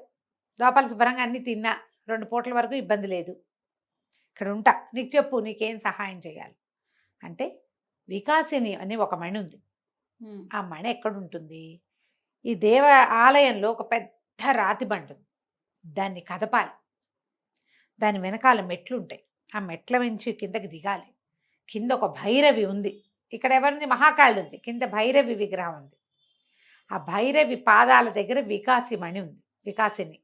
లోపల శుభ్రంగా అన్నీ తిన్నా, 2 పూటల వరకు ఇబ్బంది లేదు, ఇక్కడ ఉంటా, నీకు చెప్పు నీకేం సహాయం చేయాలి అంటే. వికాసిని అని ఒక మణి ఉంది. ఆ మణి ఎక్కడుంటుంది? ఈ దేవ ఆలయంలో ఒక పెద్ద రాతి బండ ఉంది, దాన్ని కదపాలి. దాని వెనకాల మెట్లు ఉంటాయి, ఆ మెట్ల నుంచి కిందకి దిగాలి. కింద ఒక భైరవి ఉంది, ఇక్కడ ఎవరిని? మహాకాళి ఉంది, కింద భైరవి విగ్రహం ఉంది. ఆ భైరవి పాదాల దగ్గర వికాసి మణి ఉంది, వికాసిని.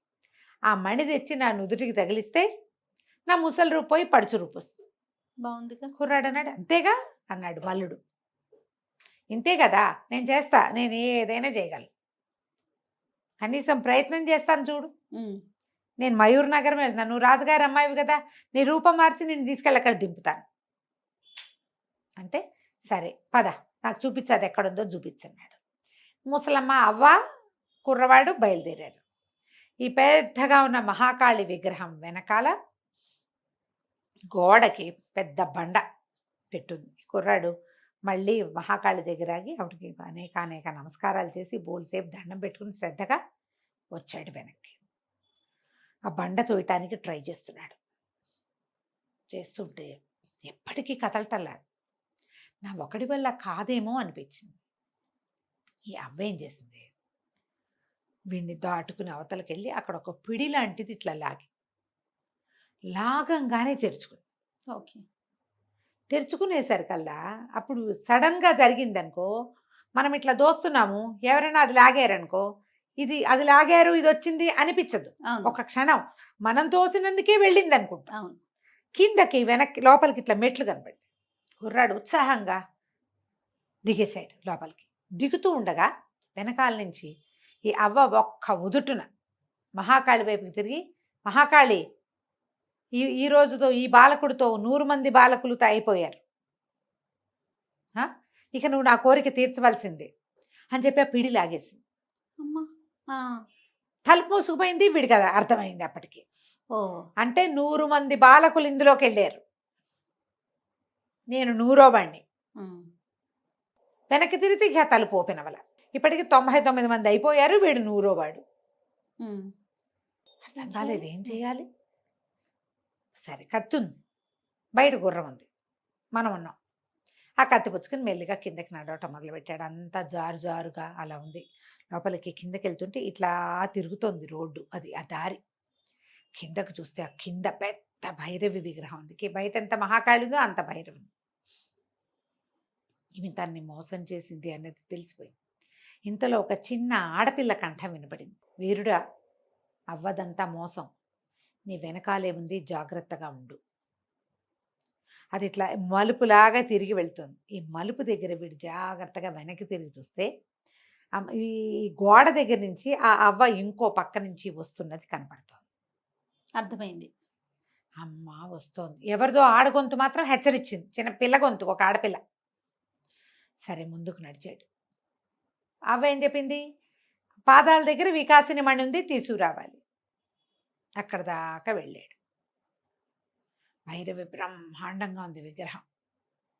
ఆ మణి తెచ్చి నా నుదుటికి తగిలిస్తే నా ముసలి రూపు పోయి పడుచు రూపు వస్తుంది. బాగుందిగా. కుర్రాడు అన్నాడు. అంతేగా అన్నాడు మల్లుడు. ఇంతే కదా, నేను చేస్తా, నేను ఏదైనా చేయగలను, కనీసం ప్రయత్నం చేస్తాను చూడు. నేను మయూర్ నగరం వెళ్తాను, నువ్వు రాజుగారి అమ్మాయివి కదా, నీ రూపం మార్చి నేను తీసుకెళ్ళి అక్కడ దింపుతాను అంటే, సరే పద, నాకు చూపించదు ఎక్కడుందో చూపించన్నాడు. ముసలమ్మ, అవ్వ, కుర్రవాడు బయలుదేరారు. ఈ పెద్దగా ఉన్న మహాకాళి విగ్రహం వెనకాల గోడకి పెద్ద బండ పెట్టుంది. కుర్రాడు మళ్ళీ మహాకాళి దగ్గర ఆగి ఆవిడకి అనేక అనేక నమస్కారాలు చేసి బోల్సేపు దండం పెట్టుకుని శ్రద్ధగా వచ్చాడు వెనక్కి. ఆ బండ తోయటానికి ట్రై చేస్తున్నాడు. చేస్తుంటే ఎప్పటికీ కదలటల్లా. నా ఒకడి వల్ల కాదేమో అనిపించింది. ఈ అవ్వేం చేసింది, వీడిని దాటుకుని అవతలకి వెళ్ళి అక్కడ ఒక పిడి లాంటిది ఇట్లా లాగంగానే తెరుచుకుంది. ఓకే, తెరుచుకునేసరికల్లా అప్పుడు సడన్గా జరిగిందనుకో, మనం ఇట్లా దోస్తున్నాము, ఎవరైనా అది లాగారనుకో, అది లాగారు ఇది వచ్చింది అనిపించదు. ఒక క్షణం మనం తోసినందుకే వెళ్ళింది అనుకుంటా. కిందకి వెనక్కి లోపలికి ఇట్లా మెట్లు కనపడి కుర్రాడు ఉత్సాహంగా దిగేశాడు లోపలికి. దిగుతూ ఉండగా వెనకాల నుంచి ఈ అవ్వ ఒక్క ఉదుటున మహాకాళి వైపుకి తిరిగి, మహాకాళి, ఈ రోజుతో ఈ బాలకుడితో 100 మంది బాలకులతో అయిపోయారు, ఇక నువ్వు నా కోరిక తీర్చవలసిందే అని చెప్పి ఆ పిడి లాగేసింది. తలుపు మూసుకుపోయింది. వీడికి కదా అర్థమైంది అప్పటికి. అంటే 100 మంది బాలకులు ఇందులోకి వెళ్ళారు, నేను 100వ వాణ్ణి. వెనక్కి తిరిగితే ఇక తలుపు ఓపెన్ అవ్వాల. ఇప్పటికి 99 మంది అయిపోయారు, వీడు 100వ వాడు. అర్థం కాలేదు, ఏం చేయాలి? సరే, కత్తుంది, బయట గుర్రం ఉంది, మనం ఉన్నాం. ఆ కత్తి పుచ్చుకుని మెల్లిగా కిందకి నడవటం మొదలుపెట్టాడు. అంతా జారు జారుగా అలా ఉంది. లోపలికి కిందకి వెళ్తుంటే ఇట్లా తిరుగుతోంది రోడ్డు, అది ఆ దారి. కిందకు చూస్తే ఆ కింద పెద్ద భైరవి విగ్రహం ఉంది. బయట ఎంత మహాకాళి ఉందో అంత భైరవి ఉంది. ఈమె తన్ని మోసం చేసింది అనేది తెలిసిపోయింది. ఇంతలో ఒక చిన్న ఆడపిల్ల కంఠం వినపడింది. వీరుడా, అవ్వదంతా మోసం, నీ వెనకాలే ఉంది, జాగ్రత్తగా ఉండు. అది ఇట్లా మలుపులాగా తిరిగి వెళ్తుంది. ఈ మలుపు దగ్గర వీడు జాగ్రత్తగా వెనక్కి తిరిగి చూస్తే ఈ గోడ దగ్గర నుంచి ఆ అవ్వ ఇంకో పక్క నుంచి వస్తున్నది కనపడుతోంది. అర్థమైంది. అమ్మ వస్తోంది. ఎవరిదో ఆడగొంతు మాత్రం హెచ్చరించింది, చిన్న పిల్ల గొంతు, ఒక ఆడపిల్ల. సరే ముందుకు నడిచాడు. అవ్వ ఏం చెప్పింది, పాదాల దగ్గర వికాసిని మణి ఉంది, తీసుకురావాలి. అక్కడ దాకా వెళ్ళాడు. భైరవి బ్రహ్మాండంగా ఉంది విగ్రహం,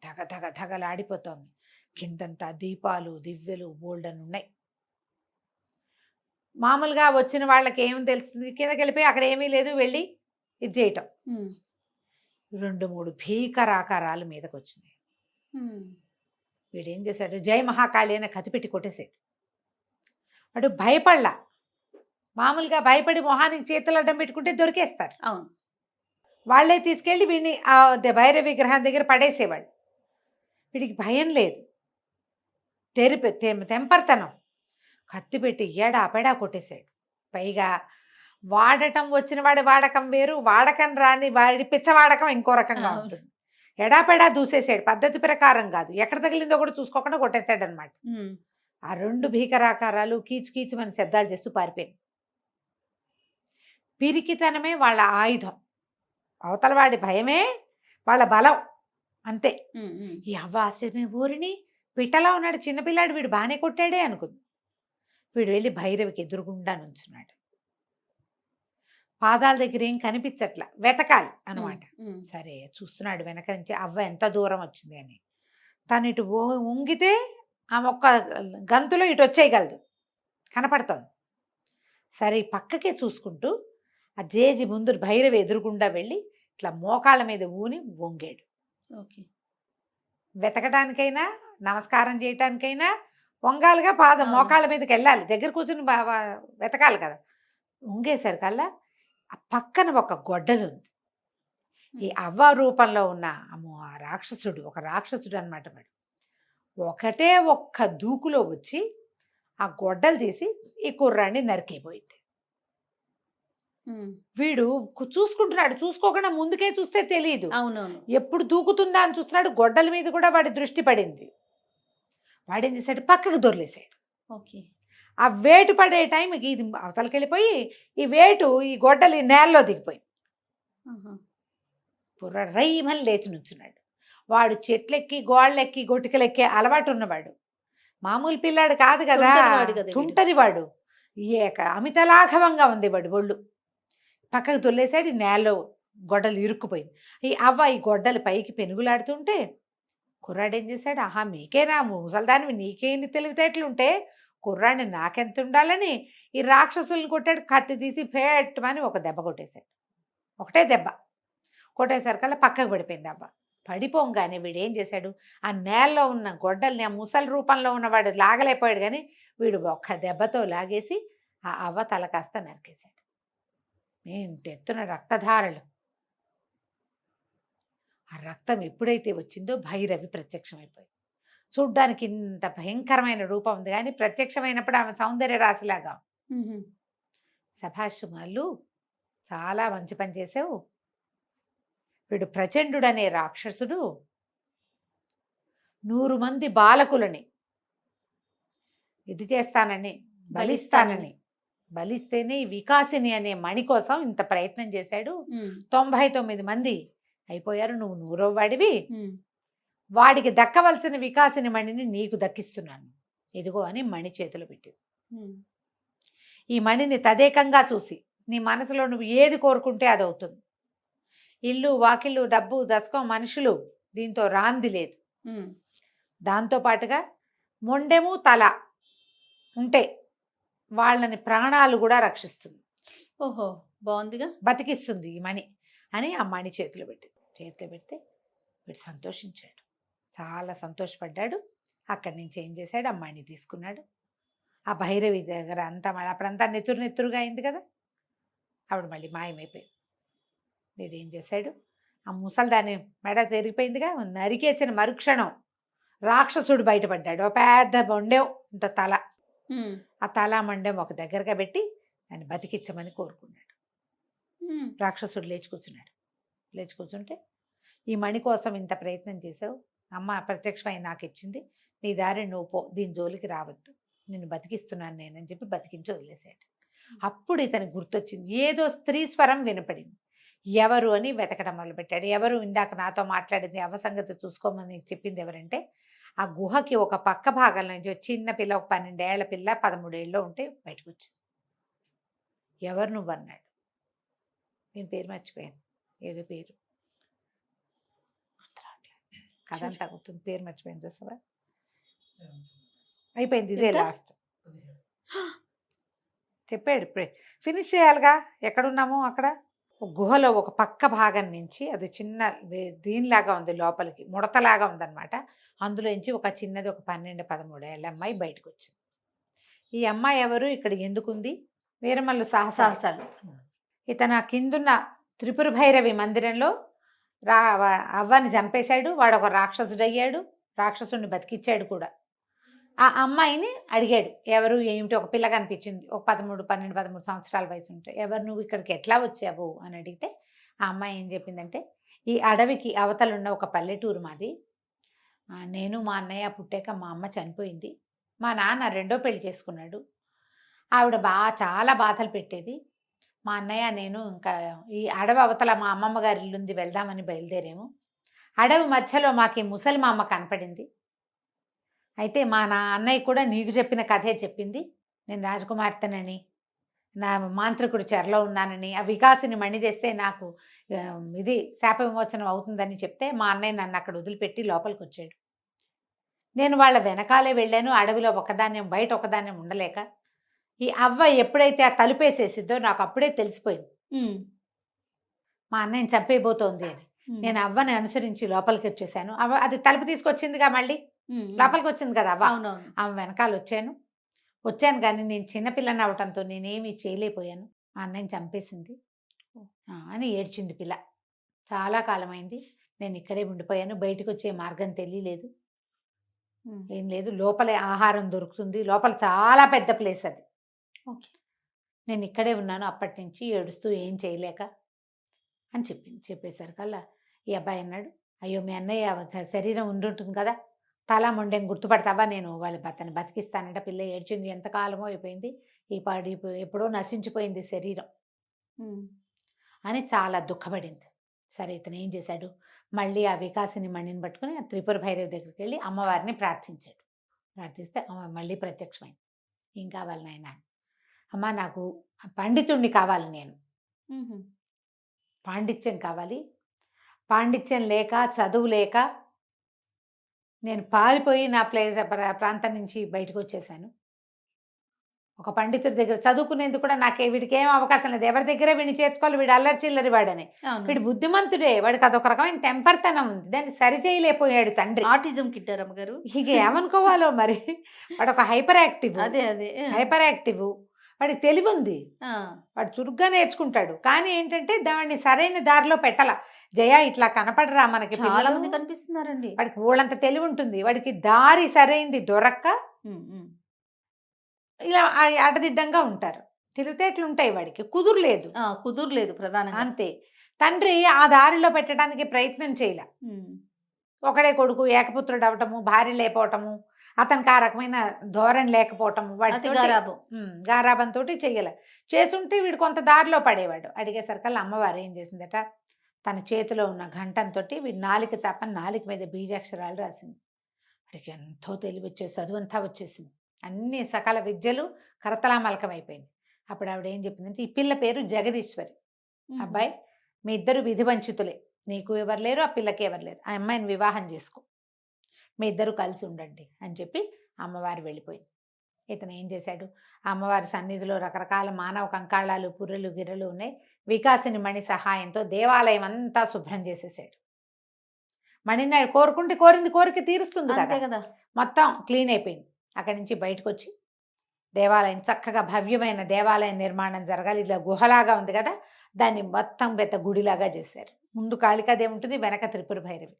ధగ ధగ ధగలాడిపోతోంది. కిందంతా దీపాలు దివ్యలు బోల్డన్ ఉన్నాయి. మామూలుగా వచ్చిన వాళ్ళకి ఏం తెలుస్తుంది, కిందకి వెళ్ళిపోయి అక్కడ ఏమీ లేదు, వెళ్ళి ఇది చేయటం. 2-3 భీకరాకారాలు మీదకి వచ్చినాయి. వీడేం చేశాడు, జై మహాకాళి అని కతిపెట్టి కొట్టేశాడు. వాడు భయపడలా. మామూలుగా భయపడి మొహానికి చేతులు అడ్డం పెట్టుకుంటే దొరికేస్తారు. అవును, వాళ్ళే తీసుకెళ్ళి వీడిని ఆ భైరవ విగ్రహం దగ్గర పడేసేవాళ్ళు. వీడికి భయం లేదు, తెంపర్తనం. కత్తి పెట్టి ఏడాపెడా కొట్టేశాడు. పైగా వాడటం వచ్చిన వాడి వాడకం వేరు, వాడకం రాని వాడి పిచ్చవాడకం ఇంకో రకంగా ఉంటుంది. ఎడాపెడా దూసేసాడు, పద్ధతి ప్రకారం కాదు, ఎక్కడ తగిలిందో కూడా చూసుకోకుండా కొట్టేశాడు అనమాట. ఆ 2 భీకరాకారాలు కీచు కీచుమని శబ్దాలు చేస్తూ పారిపోయింది. పిరికితనమే వాళ్ళ ఆయుధం, అవతల వాడి భయమే వాళ్ళ బలం, అంతే. ఈ అవ్వ ఆశ్చర్యమే, ఊరిని పిట్టలా ఉన్నాడు చిన్నపిల్లాడు, వీడు బాగానే కొట్టాడే అనుకుంది. వీడు వెళ్ళి భైరవికి ఎదురుగుండా నుంచున్నాడు. పాదాల దగ్గర ఏం కనిపించట్లా, వెతకాలి అనమాట. సరే చూస్తున్నాడు వెనక నుంచి అవ్వ ఎంత దూరం వచ్చింది అని. తను ఇటు వంగితే ఆ మొక్క గంతులో ఇటు వచ్చేయగలదు, కనపడుతోంది. సరే పక్కకే చూసుకుంటూ ఆ జేజి ముందు భైరవి ఎదురుగుండా వెళ్ళి ఇట్లా మోకాళ్ళ మీద ఊని వంగాడు. ఓకే, వెతకడానికైనా నమస్కారం చేయటానికైనా వంగాలుగా పాదం మోకాళ్ళ మీదకి వెళ్ళాలి, దగ్గర కూర్చుని వెతకాలి కదా. వంగేసరికల్లా ఆ పక్కన ఒక గొడ్డలు ఉంది. ఈ అవ్వ రూపంలో ఉన్న ఆ రాక్షసుడు, ఒక రాక్షసుడు అనమాట వాడు. ఒకటే ఒక్క దూకులో వచ్చి ఆ గొడ్డలు తీసి ఈ కుర్రాన్ని నరికేపోయింది. వీడు చూసుకుంటున్నాడు, చూసుకోకుండా ముందుకే చూస్తే తెలియదు. అవునవును, ఎప్పుడు దూకుతుందా అని చూస్తున్నాడు. గొడ్డల మీద కూడా వాడి దృష్టి పడింది. వాడేం చేశాడు, పక్కకు దొర్లేశాడు. ఓకే, ఆ వేటు పడే టైంకి ఇది అవతలకి వెళ్ళిపోయి ఈ వేటు ఈ గొడ్డలి నేలలో దిగిపోయింది. పుర్ర రైమని లేచి నుంచున్నాడు. వాడు చెట్లెక్కి గోళ్ళెక్కి గొటికలెక్కి అలవాటు ఉన్నవాడు, మామూలు పిల్లాడు కాదు కదా, తుంటరి వాడు. అమితలాఘవంగా ఉంది వాడు ఒళ్ళు. పక్కకు తొల్లేశాడు, నేలలో గొడ్డలు ఇరుక్కుపోయింది. ఈ అవ్వ ఈ గొడ్డలు పైకి పెనుగులాడుతుంటే కుర్రాడేం చేశాడు, ఆహా మీకేనా ముసల్దానివి, నీకేంటి తెలివితేటలుంటే కుర్రాడిని నాకెంత ఉండాలని ఈ రాక్షసుల్ని కొట్టాడు. కత్తి తీసి ఫేట్మని ఒక దెబ్బ కొట్టేశాడు. ఒకటే దెబ్బ కొట్టేసరికల్లా పక్కకు పడిపోయింది అవ్వ. పడిపోగానే వీడు ఏం చేశాడు, ఆ నేలలో ఉన్న గొడ్డల్ని ఆ ముసలి రూపంలో ఉన్నవాడు లాగలేకపోయాడు, కానీ వీడు ఒక్క దెబ్బతో లాగేసి ఆ అవ్వ తల కాస్త నరికేశాడు. ఎత్తున రక్తధారలు. ఆ రక్తం ఎప్పుడైతే వచ్చిందో భైరవి ప్రత్యక్షమైపోయింది. చూడ్డానికి ఇంత భయంకరమైన రూపం ఉంది, కానీ ప్రత్యక్షమైనప్పుడు ఆమె సౌందర్య రాశిలాగా. సభాష్ మల్లు, చాలా మంచి పని చేసావు. వీడు ప్రచండుడు అనే రాక్షసుడు 100 మంది బాలకులని ఇది చేస్తానని, బలిస్తేనే ఈ వికాసిని అనే మణి కోసం ఇంత ప్రయత్నం చేశాడు. 99 మంది అయిపోయారు, నువ్వు 100వ వాడివి. వాడికి దక్కవలసిన వికాసిని మణిని నీకు దక్కిస్తున్నాను, ఇదిగో అని మణి చేతిలో పెట్టింది. ఈ మణిని తదేకంగా చూసి నీ మనసులో నువ్వు ఏది కోరుకుంటే అది అవుతుంది. ఇల్లు వాకిళ్ళు డబ్బు దశకం మనుషులు దీంతో రాంది లేదు. దాంతోపాటుగా మొండెము తల ఉంటే వాళ్ళని ప్రాణాలు కూడా రక్షిస్తుంది. ఓహో, బాగుందిగా, బతికిస్తుంది ఈ మణి అని ఆ మణి చేతిలో పెట్టింది. చేతిలో పెడితే వీడు సంతోషించాడు, చాలా సంతోషపడ్డాడు. అక్కడి నుంచి ఏం చేశాడు, అమ్మాయిని తీసుకున్నాడు. ఆ భైరవి దగ్గర అంతా మళ్ళీ అప్పుడంతా నెత్తురుగా అయింది కదా, ఆవిడ మళ్ళీ మాయమైపోయింది. వీడు ఏం చేశాడు, ఆ ముసల్దాని మెడ తెరిగిపోయిందిగా, నరికేసిన మరుక్షణం రాక్షసుడు బయటపడ్డాడు. ఒక పెద్ద మొండెం ఇంత తల, ఆ తల మొండెం ఒక దగ్గరగా పెట్టి దాన్ని బతికించమని కోరుకున్నాడు. రాక్షసుడు లేచి కూర్చున్నాడు. లేచి కూర్చుంటే, ఈ మణి కోసం ఇంత ప్రయత్నం చేసావు, అమ్మ ప్రత్యక్షమై నాకు ఇచ్చింది, నీ దారి నువ్వు పో, దీని జోలికి రావద్దు, నిన్ను బతికిస్తున్నాను నేనని చెప్పి బతికించి వదిలేశాడు. అప్పుడు ఇతనికి గుర్తొచ్చింది, ఏదో స్త్రీ స్వరం వినపడింది. ఎవరు అని వెతకడం మొదలుపెట్టాడు. ఎవరు ఇందాక నాతో మాట్లాడింది, అవ సంగతి చూసుకోమని చెప్పింది ఎవరంటే, ఆ గుహకి ఒక పక్క భాగం నుంచి చిన్న పిల్ల, ఒక 12 ఏళ్ల పిల్ల 13 ఏళ్ళలో ఉంటే బయటకు వచ్చింది. ఎవరు నువ్వు అన్నాడు. నేను పేరు మర్చిపోయాను, ఏదో పేరు కథ అంతా గుర్తుంది, పేరు మర్చిపోయింది చూసావా. అయిపోయింది, ఇదే లాస్ట్ చెప్పాడు. ఇప్పుడే ఫినిష్ చేయాలిగా, ఎక్కడున్నామో అక్కడ గుహలో ఒక పక్క భాగం నుంచి, అది చిన్న దీనిలాగా ఉంది, లోపలికి ముడతలాగా ఉందన్నమాట. అందులోంచి ఒక చిన్నది, ఒక 12-13 ఏళ్ళ అమ్మాయి బయటకు వచ్చింది. ఈ అమ్మాయి ఎవరు, ఇక్కడ ఎందుకుంది, వీరమల్లు సాహసాలు. ఇతను కిందున్న త్రిపుర భైరవి మందిరంలో అవ్వని చంపేశాడు. వాడు ఒక రాక్షసుడు అయ్యాడు, రాక్షసుడిని బతికిచ్చాడు కూడా. ఆ అమ్మాయిని అడిగాడు, ఎవరు ఏమిటి, ఒక పిల్ల కనిపించింది, ఒక 12-13 సంవత్సరాల వయసు ఉంటాయి. ఎవరు నువ్వు, ఇక్కడికి ఎట్లా వచ్చావు అని అడిగితే, ఆ అమ్మాయి ఏం చెప్పిందంటే, ఈ అడవికి అవతలున్న ఒక పల్లెటూరు మాది, నేను మా అన్నయ్య పుట్టాక మా అమ్మ చనిపోయింది, మా నాన్న రెండో పెళ్లి చేసుకున్నాడు, ఆవిడ చాలా బాధలు పెట్టేది, మా అన్నయ్య నేను ఇంకా ఈ అడవి అవతల మా అమ్మమ్మ గారి ఇల్లుంది, వెళ్దామని బయలుదేరాము. అడవి మధ్యలో మాకు ఈ ముసలి మా అమ్మ కనపడింది. అయితే మా అన్నయ్య కూడా నీకు చెప్పిన కథే చెప్పింది, నేను రాజకుమార్తెనని, నా మాంత్రికుడు చెరలో ఉన్నానని, ఆ వికాసిని మణి తెస్తే నాకు ఇది శాప విమోచనం అవుతుందని చెప్తే, మా అన్నయ్య నన్ను అక్కడ వదిలిపెట్టి లోపలికి వచ్చాడు. నేను వాళ్ళ వెనకాలే వెళ్ళాను, అడవిలో ఒకదాన్యం బయట ఒకదాన్యం ఉండలేక. ఈ అవ్వ ఎప్పుడైతే ఆ తలుపేసేసిద్దో నాకు అప్పుడే తెలిసిపోయింది మా అన్నయ్యని చంపేయబోతోంది అని. నేను అవ్వని అనుసరించి లోపలికి వచ్చేసాను. అవ్వ అది తలుపు తీసుకొచ్చిందిగా, మళ్ళీ లోపలికి వచ్చింది కదా అవ్వ, ఆమె వెనకాల వచ్చాను కానీ నేను చిన్నపిల్లని అవటంతో నేనేమీ చేయలేకపోయాను, మా అన్నయ్యని చంపేసింది అని ఏడ్చింది పిల్ల. చాలా కాలమైంది, నేను ఇక్కడే ఉండిపోయాను, బయటకు వచ్చే మార్గం తెలియలేదు, ఏం లేదు, లోపలే ఆహారం దొరుకుతుంది, లోపల చాలా పెద్ద ప్లేస్ అది, నేను ఇక్కడే ఉన్నాను అప్పటి నుంచి ఏడుస్తూ ఏం చేయలేక అని చెప్పేసరికల్లా ఈ అబ్బాయి అన్నాడు, అయ్యో మీ అన్నయ్య శరీరం ఉండుంటుంది కదా, తల మొండెం గుర్తుపడతావా, నేను అతన్ని బతికిస్తానంట. పిల్ల ఏడ్చింది, ఎంతకాలమో అయిపోయింది, ఈ పాడి ఎప్పుడో నశించిపోయింది శరీరం అని చాలా దుఃఖపడింది. సరే ఇతను ఏం చేశాడు, మళ్ళీ ఆ వికాసిని మణిని పట్టుకుని ఆ త్రిపుర భైరవి దగ్గరికి వెళ్ళి అమ్మవారిని ప్రార్థించాడు. ప్రార్థిస్తే అమ్మ మళ్ళీ ప్రత్యక్షమైంది. ఏం కావాలి నాయన, అమ్మ నాకు పండితుణ్ణి కావాలి, నేను పాండిత్యం కావాలి, పాండిత్యం లేక చదువు లేక నేను పారిపోయి నా ప్రాంతం నుంచి బయటకు వచ్చేసాను. ఒక పండితుడి దగ్గర చదువుకునేందుకు కూడా వీడికి ఏం అవకాశం లేదు, ఎవరి దగ్గరే వీడిని చేర్చుకోవాలి, వీడు అల్లరి చిల్లరి వాడని. వీడు బుద్ధిమంతుడే, వాడికి అదొక రకమైన తెంపర్తనం ఉంది, దాన్ని సరిచేయలేకపోయాడు తండ్రి. ఆటిజం కిట్టారమ్మ గారు, ఇక ఏమనుకోవాలో మరి. వాడు ఒక హైపర్ యాక్టివ్, హైపర్ యాక్టివ్, వాడికి తెలివి ఉంది, వాడు చురుగ్గా నేర్చుకుంటాడు. కానీ ఏంటంటే దాన్ని సరైన దారిలో పెట్టాల. జయ ఇట్లా కనపడరా, మనకి చాలా మంది కనిపిస్తున్నారండి, వాడికి ఊళ్ళంత తెలివి ఉంటుంది, వాడికి దారి సరైంది దొరక్క ఇలా అడదిడ్డంగా ఉంటారు, తెలివితేటలు ఉంటాయి, వాడికి కుదురులేదు ప్రధానంగా. అంతే, తండ్రి ఆ దారిలో పెట్టడానికి ప్రయత్నం చేయలే. ఒకడే కొడుకు, ఏకపుత్రుడు అవటము, భార్య లేకపోవటము, అతనికి ఆ రకమైన ధోరణి లేకపోవటము, వాడి గారాబంతో చెయ్యలే. చేసుంటే వీడు కొంత దారిలో పడేవాడు. అడిగేసరికల్లా అమ్మవారు ఏం చేసిందట, తన చేతిలో ఉన్న ఘంటంతో వీడి నాలిక చాప నాలిక మీద బీజాక్షరాలు రాసింది. వాడికి ఎంతో తెలివి వచ్చేసి చదువు అంతా వచ్చేసింది, అన్ని సకల విద్యలు కరతలామలకం అయిపోయింది. అప్పుడు ఆవిడ ఏం చెప్పిందంటే, ఈ పిల్ల పేరు జగదీశ్వరి, అబ్బాయి మీ ఇద్దరు విధివంచితులే, నీకు ఎవరు లేరు, ఆ పిల్లకి ఎవరు లేరు, ఆ అమ్మాయిని వివాహం చేసుకో, మీ ఇద్దరు కలిసి ఉండండి అని చెప్పి అమ్మవారు వెళ్ళిపోయింది. ఇతను ఏం చేశాడు, అమ్మవారి సన్నిధిలో రకరకాల మానవ కంకాళాలు, పుర్రెలు గిర్రెలు ఉన్నాయి. వికాసిని మణి సహాయంతో దేవాలయం అంతా శుభ్రం చేసేసాడు. మణిని కోరుకుంటే కోరింది కోరిక తీరుస్తుంది అంతే కదా. కదా. మొత్తం క్లీన్ అయిపోయింది. అక్కడి నుంచి బయటకు వచ్చి దేవాలయం చక్కగా భవ్యమైన దేవాలయం నిర్మాణం జరగాలి. ఇట్లా గుహలాగా ఉంది కదా, దాన్ని మొత్తం పెద్ద గుడిలాగా చేశారు. ముందు కాళికాదేవి ఉంటుంది, వెనక త్రిపుర భైరవి.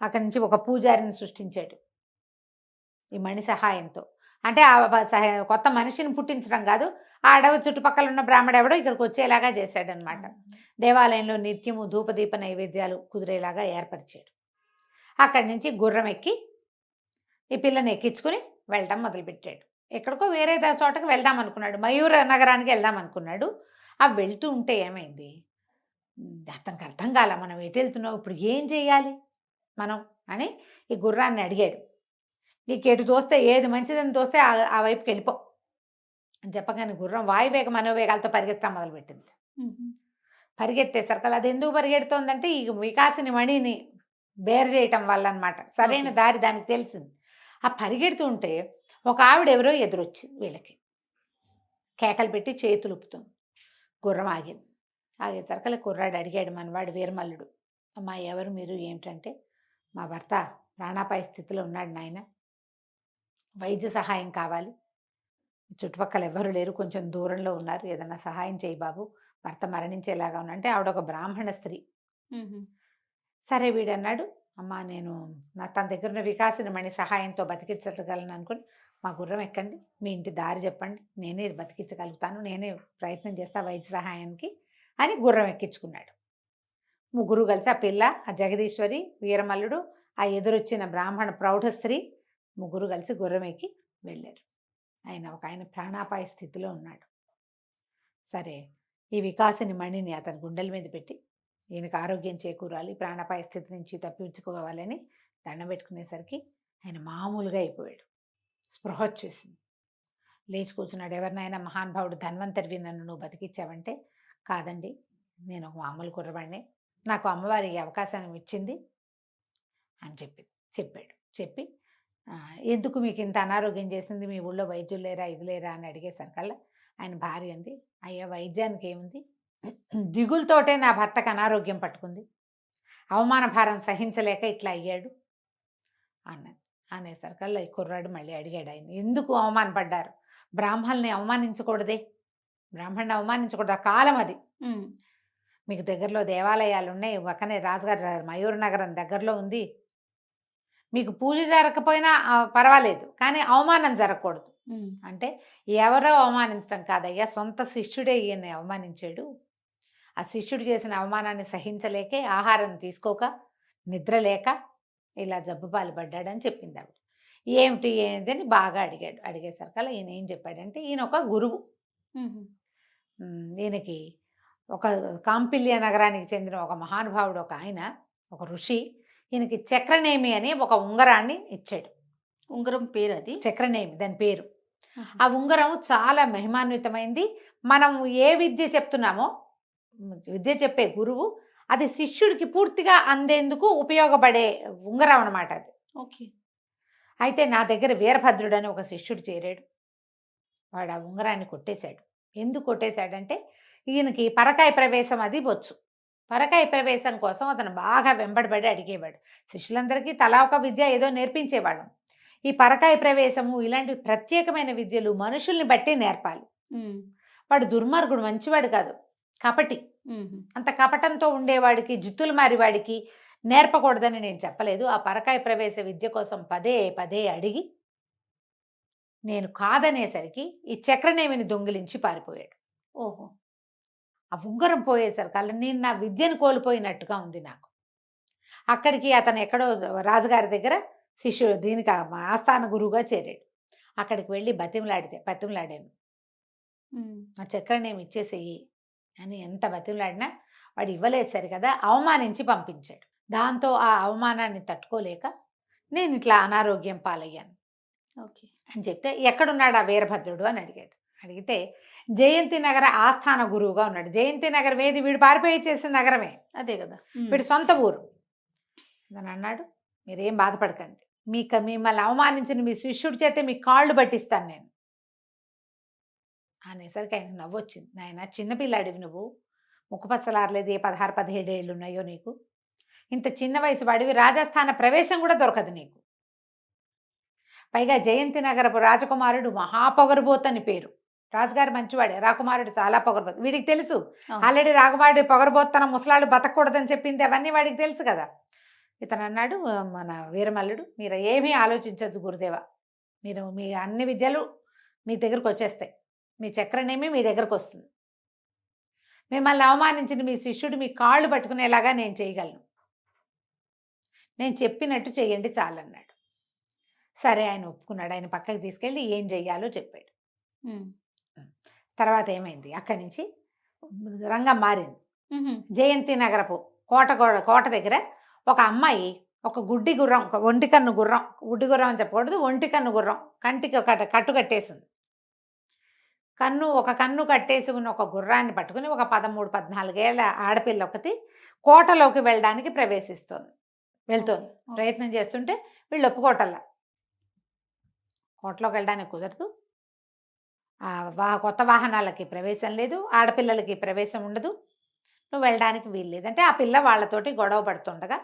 అక్కడి నుంచి ఒక పూజారిని సృష్టించాడు ఈ మణి సహాయంతో. అంటే కొత్త మనిషిని పుట్టించడం కాదు, ఆ అడవి చుట్టుపక్కల ఉన్న బ్రాహ్మడు ఎవడో ఇక్కడికి వచ్చేలాగా చేశాడనమాట. దేవాలయంలో నిత్యము ధూపదీప నైవేద్యాలు కుదిరేలాగా ఏర్పరిచాడు. అక్కడి నుంచి గుర్రం ఎక్కి ఈ పిల్లని ఎక్కించుకుని వెళ్ళటం మొదలుపెట్టాడు. ఎక్కడికో వేరే చోటకి వెళ్దాం అనుకున్నాడు, మయూర నగరానికి వెళ్దాం అనుకున్నాడు. ఆ వెళ్తూ ఉంటే ఏమైంది, అతనికి అర్థం కాల, మనం ఎటు వెళ్తున్నావు, ఇప్పుడు ఏం చేయాలి మనం అని ఈ గుర్రాన్ని అడిగాడు. నీకు ఎటు తోస్తే, ఏది మంచిదని తోస్తే ఆ వైపుకి వెళ్ళిపో అని చెప్పగానే గుర్రం వాయువేగ మనోవేగాలతో పరిగెత్తడం మొదలుపెట్టింది. పరిగెత్తేసరికి అది ఎందుకు పరిగెడుతోందంటే ఈ వికాసిని మణిని బేర్ చేయటం వల్ల అనమాట. సరైన దారి దానికి తెలిసింది. ఆ పరిగెడుతూ ఉంటే ఒక ఆవిడ ఎవరో ఎదురొచ్చింది వీళ్ళకి, కేకలు పెట్టి చేతులు ఊపుతుంది. గుర్రం ఆగింది. ఆగేసరికి కుర్రాడు అడిగాడు, మనవాడు వీరమల్లుడు, అమ్మా ఎవరు మీరు, ఏమిటంటే మా భర్త ప్రాణాపాయ స్థితిలో ఉన్నాడు నాయన, వైద్య సహాయం కావాలి, చుట్టుపక్కల ఎవరు లేరు, కొంచెం దూరంలో ఉన్నారు, ఏదన్నా సహాయం చేయి బాబు, భర్త మరణించేలాగా ఉన్నా. అంటే ఆవిడ ఒక బ్రాహ్మణ స్త్రీ. సరే వీడు అన్నాడు, అమ్మా నేను తన దగ్గర ఉన్న వికాసిని మణి సహాయంతో బతికించగలను అనుకుని మా గుర్రం ఎక్కండి, మీ ఇంటి దారి చెప్పండి, నేనే బతికించగలుగుతాను, నేనే ప్రయత్నం చేస్తా వైద్య సహాయానికి అని గుర్రం ఎక్కించుకున్నాడు. ముగ్గురు కలిసి, ఆ పిల్ల, ఆ జగదీశ్వరి, వీరమల్లుడు, ఆ ఎదురొచ్చిన బ్రాహ్మణ ప్రౌఢ స్త్రీ, ముగ్గురు కలిసి గుర్రం ఎక్కి వెళ్ళారు. ఆయన ప్రాణాపాయ స్థితిలో ఉన్నాడు. సరే ఈ వికాసిని మణిని అతని గుండెల మీద పెట్టి ఈయనకు ఆరోగ్యం చేకూరాలి, ప్రాణాపాయ స్థితి నుంచి తప్పించుకోవాలని దండం పెట్టుకునేసరికి ఆయన మామూలుగా అయిపోయాడు. స్పృహ వచ్చేసింది. లేచి కూర్చున్నాడు. ఎవరినైనా మహానుభావుడు ధన్వంతరివి, నన్ను నువ్వు బతికించావంటే, కాదండి నేను ఒక మామూలు కుర్రవాడిని, నాకు అమ్మవారి అవకాశం ఇచ్చింది అని చెప్పాడు. చెప్పి ఎందుకు మీకు ఇంత అనారోగ్యం చేసింది, మీ ఊళ్ళో వైద్యులు లేరా, ఇది లేరా అని అడిగేసరికల్లా ఆయన భార్య అంది, అయ్యా వైద్యానికి ఏముంది, దిగులతోటే నా భర్తకు అనారోగ్యం పట్టుకుంది, అవమాన భారం సహించలేక ఇట్లా అయ్యాడు అన్నది. అనేసరికల్లా ఈ కుర్రాడు మళ్ళీ అడిగాడు, ఆయన ఎందుకు అవమానపడ్డారు, బ్రాహ్మణుల్ని అవమానించకూడదే, బ్రాహ్మణ్ని అవమానించకూడదు, ఆ కాలం అది, మీకు దగ్గరలో దేవాలయాలు ఉన్నాయి, పక్కనే రాజుగారు మయూర నగరం దగ్గరలో ఉంది, మీకు పూజ జరగకపోయినా పర్వాలేదు, కానీ అవమానం జరగకూడదు. అంటే ఎవరో అవమానించడం కాదయ్యా, సొంత శిష్యుడే ఈయన్ని అవమానించాడు, ఆ శిష్యుడు చేసిన అవమానాన్ని సహించలేకే ఆహారం తీసుకోక నిద్ర లేక ఇలా జబ్బుపాలు పడ్డాడని చెప్పింది ఆవిడ. ఏమిటి ఏంటని బాగా అడిగాడు. అడిగేసరికల్లా ఈయన ఏం చెప్పాడంటే, ఈయన ఒక గురువు, ఈయనకి ఒక కాంపిల్య నగరానికి చెందిన ఒక మహానుభావుడు, ఒక ఆయన, ఒక ఋషి ఈయనకి చక్రనేమి అని ఒక ఉంగరాన్ని ఇచ్చాడు. ఉంగరం పేరు అది చక్రనేమి, దాని పేరు. ఆ ఉంగరం చాలా మహిమాన్వితమైంది. మనం ఏ విద్య చెప్తున్నామో, విద్య చెప్పే గురువు అది శిష్యుడికి పూర్తిగా అందేందుకు ఉపయోగపడే ఉంగరం అన్నమాట అది. ఓకే. అయితే నా దగ్గర వీరభద్రుడు అని ఒక శిష్యుడు చేరాడు. వాడు ఆ ఉంగరాన్ని కొట్టేశాడు. ఎందుకు కొట్టేశాడంటే, ఈయనకి పరకాయ ప్రవేశం అది వచ్చు. పరకాయ ప్రవేశం కోసం అతను బాగా వెంబడబడి అడిగేవాడు. శిష్యులందరికీ తలా ఒక విద్య ఏదో నేర్పించేవాళ్ళం. ఈ పరకాయ ప్రవేశము ఇలాంటి ప్రత్యేకమైన విద్యలు మనుషుల్ని బట్టి నేర్పాలి. వాడు దుర్మార్గుడు, మంచివాడు కాదు, కపటి. అంత కపటంతో ఉండేవాడికి, జుత్తులు మారివాడికి నేర్పకూడదని నేను చెప్పలేదు. ఆ పరకాయ ప్రవేశ విద్య కోసం పదే పదే అడిగి నేను కాదనేసరికి ఈ చక్రనేమిని దొంగిలించి పారిపోయాడు. ఓహో. ఆ ఉంగరం పోయేసరికి నేను నా విద్యను కోల్పోయినట్టుగా ఉంది నాకు. అక్కడికి అతను ఎక్కడో రాజుగారి దగ్గర శిష్యుడు, దీనికి ఆస్థాన గురువుగా చేరాడు. అక్కడికి వెళ్ళి బతిమలాడాను, ఆ చక్రనేమి ఇచ్చేసేయి అని ఎంత బతిమలాడినా వాడు ఇవ్వలేదు. సరి కదా, అవమానించి పంపించాడు. దాంతో ఆ అవమానాన్ని తట్టుకోలేక నేను ఇట్లా అనారోగ్యం పాలయ్యాను ఓకే అని చెప్తే, ఎక్కడున్నాడు ఆ వీరభద్రుడు అని అడిగాడు. అడిగితే జయంతి నగర ఆస్థాన గురువుగా ఉన్నాడు. జయంతి నగరం ఏది, వీడు పారిపోయి చేసిన నగరమే, అదే కదా, వీడు సొంత ఊరు అని అన్నాడు. మీరేం బాధపడకండి, మిమ్మల్ని అవమానించిన మీ శిష్యుడి చేతే మీ కాళ్ళు పట్టిస్తాను నేను అనేసరికి ఆయనకు నవ్వొచ్చింది. నాయన చిన్నపిల్లాడివి నువ్వు, ముక్కుపచ్చలారలేదు, ఏ 16-17 ఏళ్ళు ఉన్నాయో నీకు, ఇంత చిన్న వయసు వాడివి, రాజస్థాన ప్రవేశం కూడా దొరకదు నీకు. పైగా జయంతి నగరపు రాజకుమారుడు మహాపొగరుబోతని పేరు. రాజుగారు మంచివాడే, రాకుమారుడు చాలా పొగరబోతు. వీడికి తెలుసు ఆల్రెడీ రాకుమారుడు పొగరబోతన ముసలాడు బతకూడదని చెప్పింది, అవన్నీ వాడికి తెలుసు కదా. ఇతను అన్నాడు, మన వీరమల్లుడు, మీరు ఏమీ ఆలోచించద్దు గురుదేవ, మీరు మీ అన్ని విద్యలు మీ దగ్గరకు వచ్చేస్తాయి, మీ చక్రనేమి మీ దగ్గరకు వస్తుంది, మిమ్మల్ని అవమానించిన మీ శిష్యుడు మీ కాళ్ళు పట్టుకునేలాగా నేను చేయగలను, నేను చెప్పినట్టు చెయ్యండి చాలన్నాడు. సరే ఆయన ఒప్పుకున్నాడు. ఆయన పక్కకి తీసుకెళ్ళి ఏం చెయ్యాలో చెప్పాడు. తర్వాత ఏమైంది, అక్కడి నుంచి రంగం మారింది. జయంతి నగరపు కోట దగ్గర ఒక అమ్మాయి ఒక గుడ్డి గుర్రం, ఒక ఒంటి కన్ను గుర్రం, గుడ్డి గుర్రం అని చెప్పకూడదు, ఒంటి కన్ను గుర్రం, కంటికి ఒక కట్టు కట్టేసింది. ఒక కన్ను కట్టేసి ఉన్న ఒక గుర్రాన్ని పట్టుకుని ఒక 13-14 ఏళ్ళ ఆడపిల్ల ఒకటి కోటలోకి వెళ్ళడానికి వెళ్తోంది. ప్రయత్నం చేస్తుంటే వీళ్ళు ఒప్పుకోవటల్లా. కోటలోకి వెళ్ళడానికి కుదరదు, కొత్త వాహనాలకి ప్రవేశం లేదు, ఆడపిల్లలకి ప్రవేశం ఉండదు, నువ్వు వెళ్ళడానికి వీల్లేదు అంటే ఆ పిల్ల వాళ్ళతోటి గొడవ పడుతుండగా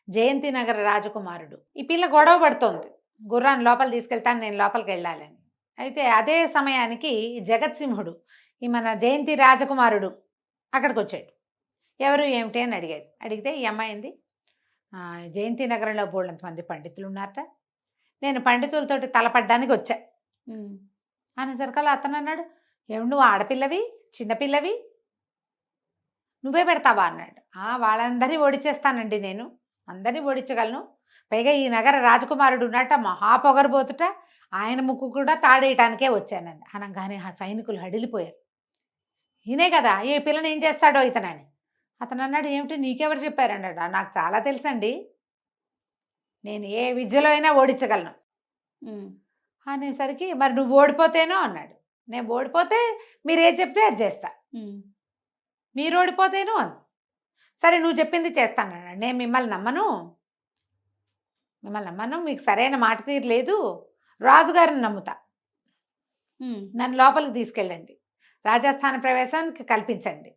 జయంతి నగర రాజకుమారుడు, ఈ పిల్ల గొడవ పడుతోంది, గుర్రాన్ని లోపల తీసుకెళ్తాను, నేను లోపలికి వెళ్ళాలని. అయితే అదే సమయానికి జగత్సింహుడు, ఈ మన జయంతి రాజకుమారుడు అక్కడికి వచ్చాడు. ఎవరు ఏమిటి అని అడిగితే ఈ అమ్మాయింది, జయంతి నగరంలో బోళ్ళంతమంది పండితులు ఉన్నారట, నేను పండితులతోటి తలపడ్డానికి వచ్చా అనేసరికల్లా అతను అన్నాడు, ఏమి నువ్వు ఆడపిల్లవి, చిన్నపిల్లవి, నువ్వే పెడతావా అన్నాడు. వాళ్ళందరినీ ఓడిచేస్తానండి, నేను అందరినీ ఓడించగలను, పైగా ఈ నగర రాజకుమారుడు ఉన్నట్ట మహాపొగరబోతుట, ఆయన ముక్కు కూడా తాడేయటానికే వచ్చానండి అనగానే ఆ సైనికులు హడిలిపోయారు. ఈయనే కదా, ఈ పిల్లని ఏం చేస్తాడో ఇతనని. అతను అన్నాడు, ఏమిటి నీకెవరు చెప్పారన్నాడు. నాకు చాలా తెలుసండి, నేను ఏ విద్యలో అయినా ఓడించగలను అనేసరికి, మరి నువ్వు ఓడిపోతేనో అన్నాడు. నేను ఓడిపోతే మీరు ఏది చెప్తే అది చేస్తా, మీరు ఓడిపోతేనో అని. సరే నువ్వు చెప్పింది చేస్తాను అన్నాడు. నేను మిమ్మల్ని నమ్మను, మీకు సరైన మాట తీరు లేదు, రాజుగారిని నమ్ముతా, నన్ను లోపలికి తీసుకెళ్ళండి, రాజస్థాన ప్రవేశానికి కల్పించండి,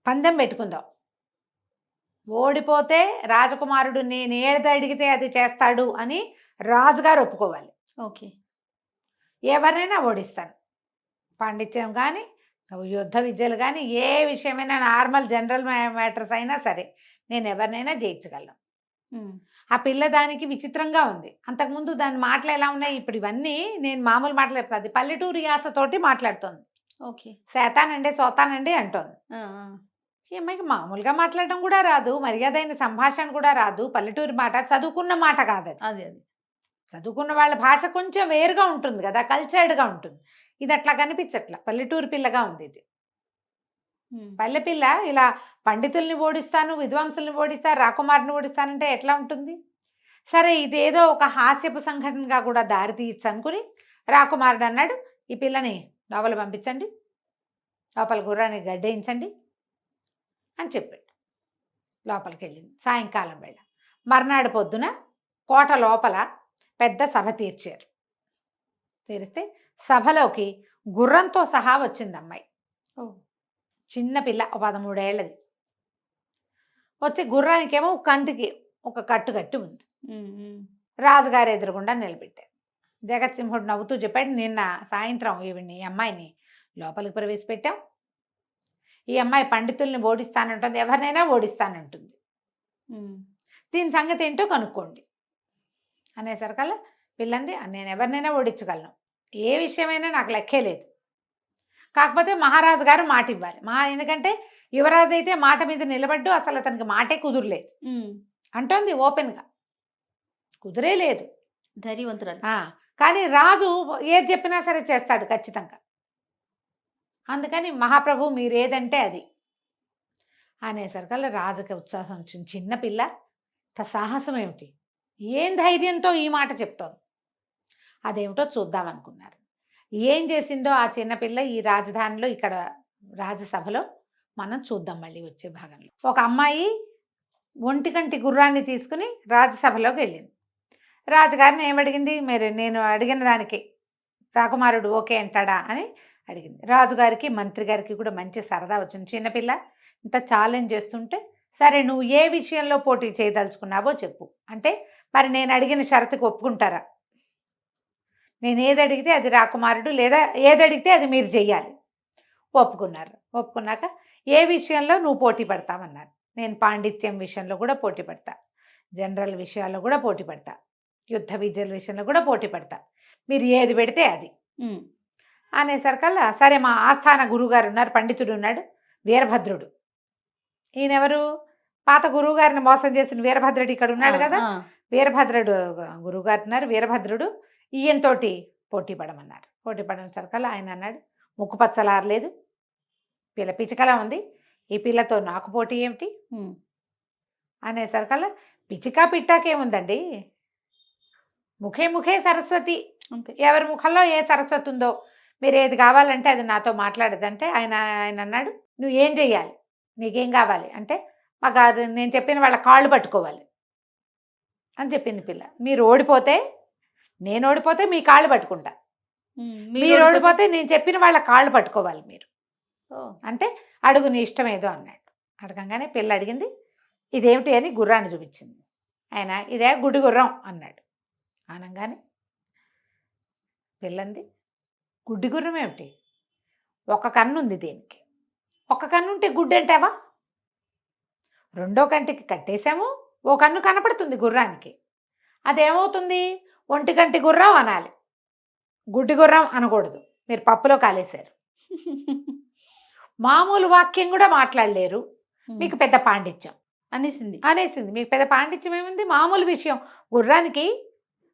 పందెం పెట్టుకుందాం, ఓడిపోతే రాజకుమారుడు నేను ఏది అడిగితే అది చేస్తాడు అని రాజుగారు ఒప్పుకోవాలి. ఓకే, ఎవరినైనా ఓడిస్తాను, పాండిత్యం కానీ యుద్ధ విద్యలు కానీ ఏ విషయమైనా, నార్మల్ జనరల్ మ్యాటర్స్ అయినా సరే నేను ఎవరినైనా జయించగలను. ఆ పిల్ల దానికి విచిత్రంగా ఉంది. అంతకుముందు దాని మాటలు ఎలా ఉన్నాయి, ఇప్పుడు ఇవన్నీ నేను మామూలు మాటలు చెప్తాను, అది పల్లెటూరు యాసతోటి మాట్లాడుతోంది. ఓకే, సోతానండి అంటోంది. ఈ అమ్మాయికి మామూలుగా మాట్లాడడం కూడా రాదు, మర్యాదైన సంభాషణ కూడా రాదు, పల్లెటూరు మాట, చదువుకున్న మాట కాదు అది. చదువుకున్న వాళ్ళ భాష కొంచెం వేరుగా ఉంటుంది కదా, కల్చర్డ్గా ఉంటుంది. ఇది అట్లా కనిపించట్లా, పల్లెటూరు పిల్లగా ఉంది ఇది. పల్లె పిల్ల ఇలా పండితుల్ని ఓడిస్తాను, విద్వాంసుల్ని ఓడిస్తాను, రాకుమారిని ఓడిస్తానంటే ఎట్లా ఉంటుంది. సరే ఇదేదో ఒక హాస్యపు సంఘటనగా కూడా దారి తీయచ్చు అనుకుని రాకుమారుడు అన్నాడు, ఈ పిల్లని లోపల పంపించండి, లోపల గుర్రాన్ని గడ్డేయించండి అని చెప్పాడు. లోపలికి వెళ్ళింది. సాయంకాలం వేళ మర్నాడు పొద్దున కోట లోపల పెద్ద సభ తీరిస్తే సభలోకి గుర్రంతో సహా వచ్చింది అమ్మాయి. చిన్న పిల్ల, 13 ఏళ్ళది. వచ్చి గుర్రానికేమో కంటికి ఒక కట్టు కట్టి ఉంది. రాజుగారు ఎదురుగుండా నిలబెట్టారు. జగత్సింహుడు నవ్వుతూ చెప్పాడు, నిన్న సాయంత్రం ఈ అమ్మాయిని లోపలికి ప్రవేశపెట్టాం, ఈ అమ్మాయి పండితుల్ని ఓడిస్తానంటుంది, ఎవరినైనా ఓడిస్తానంటుంది, దీని సంగతి ఏంటో కనుక్కోండి అనేసరికల్లా పిల్లంది, నేను ఎవరినైనా ఓడించగలను, ఏ విషయమైనా నాకు లెక్కే లేదు, కాకపోతే మహారాజు గారు మాట ఇవ్వాలి. ఎందుకంటే యువరాజు అయితే మాట మీద నిలబడ్డు, అసలు అతనికి మాటే కుదురలేదు అంటోంది ఓపెన్గా, కుదిరే లేదు, ధైర్యవంతురాలు. కానీ రాజు ఏది చెప్పినా సరే చేస్తాడు ఖచ్చితంగా, అందుకని మహాప్రభు మీరేదంటే అది అనేసరికల్లా రాజుకి ఉత్సాహం వచ్చింది. చిన్న పిల్ల, సాహసం ఏమిటి, ఏం ధైర్యంతో ఈ మాట చెప్తోంది, అదేమిటో చూద్దామనుకున్నారు. ఏం చేసిందో ఆ చిన్నపిల్ల ఈ రాజధానిలో, ఇక్కడ రాజసభలో మనం చూద్దాం మళ్ళీ వచ్చే భాగంలో. ఒక అమ్మాయి ఒంటికంటి గుర్రాన్ని తీసుకుని రాజసభలోకి వెళ్ళింది. రాజుగారిని ఏమడిగింది, మీరు నేను అడిగిన దానికి రాకుమారుడు ఓకే అంటాడా అని అడిగింది. రాజుగారికి మంత్రి గారికి కూడా మంచి సరదా వచ్చింది. చిన్నపిల్ల ఇంత ఛాలెంజ్ చేస్తుంటే సరే నువ్వు ఏ విషయంలో పోటీ చేయదలుచుకున్నావో చెప్పు అంటే మరి నేను అడిగిన షరతుకు ఒప్పుకుంటారా? నేను ఏది అడిగితే అది రాకుమారుడు లేదా ఏది అడిగితే అది మీరు చెయ్యాలి. ఒప్పుకున్నారు. ఒప్పుకున్నాక ఏ విషయంలో నువ్వు పోటీ పడతామన్నారు. నేను పాండిత్యం విషయంలో కూడా పోటీ పడతా, జనరల్ విషయాల్లో కూడా పోటీ పడతా, యుద్ధ విద్యల విషయంలో కూడా పోటీ పడతా, మీరు ఏది పెడితే అది అనేసరికల్లా సరే మా ఆస్థాన గురువుగారు ఉన్నారు, పండితుడు ఉన్నాడు వీరభద్రుడు. ఈయనెవరు? పాత గురువుగారిని మోసం చేసిన వీరభద్రుడు ఇక్కడ ఉన్నాడు కదా. వీరభద్రుడు గురువుగారు ఉన్నారు, వీరభద్రుడు ఈయనతోటి పోటీ పడమన్నారు. పోటీ పడిన సరికల్లా ఆయన అన్నాడు, ముక్కు పచ్చలారలేదు, పిల్ల పిచ్చికలా ఉంది, ఈ పిల్లతో నాకు పోటీ ఏమిటి అనేసరికల్లా పిచ్చికా పిట్టాకేముందండి, ముఖే ముఖే సరస్వతి, ఎవరి ముఖంలో ఏ సరస్వతి ఉందో మీరు ఏది కావాలంటే అది నాతో మాట్లాడదంటే ఆయన అన్నాడు నువ్వు ఏం చెయ్యాలి, నీకేం కావాలి అంటే మాకు అది నేను చెప్పిన వాళ్ళ కాళ్ళు పట్టుకోవాలి అని చెప్పింది పిల్ల. మీరు ఓడిపోతే నేను ఓడిపోతే మీ కాళ్ళు పట్టుకుంటా, మీరు ఓడిపోతే నేను చెప్పిన వాళ్ళ కాళ్ళు పట్టుకోవాలి మీరు అంటే అడుగు నీ ఇష్టం ఏదో అన్నాడు. అడగంగానే పిల్ల అడిగింది ఇదేమిటి అని గుర్రాన్ని చూపించింది. ఆయన ఇదే గుడ్డి గుర్రం అన్నాడు. అనగానే పిల్లంది గుడ్డి గుర్రం ఏమిటి, ఒక కన్ను ఉంది దీనికి, ఒక కన్ను ఉంటే గుడ్డి అంటావా, రెండో కంటికి కట్టేశాము, ఓ కన్ను కనపడుతుంది గుర్రానికి, అదేమవుతుంది ఒంటి కంటి గుర్రం అనాలి, గుడ్డి గుర్రం అనకూడదు. మీరు పప్పులో కాలేశారు, మామూలు వాక్యం కూడా మాట్లాడలేరు, మీకు పెద్ద పాండిత్యం అనేసింది. మీకు పెద్ద పాండిత్యం ఏముంది, మామూలు విషయం. గుర్రానికి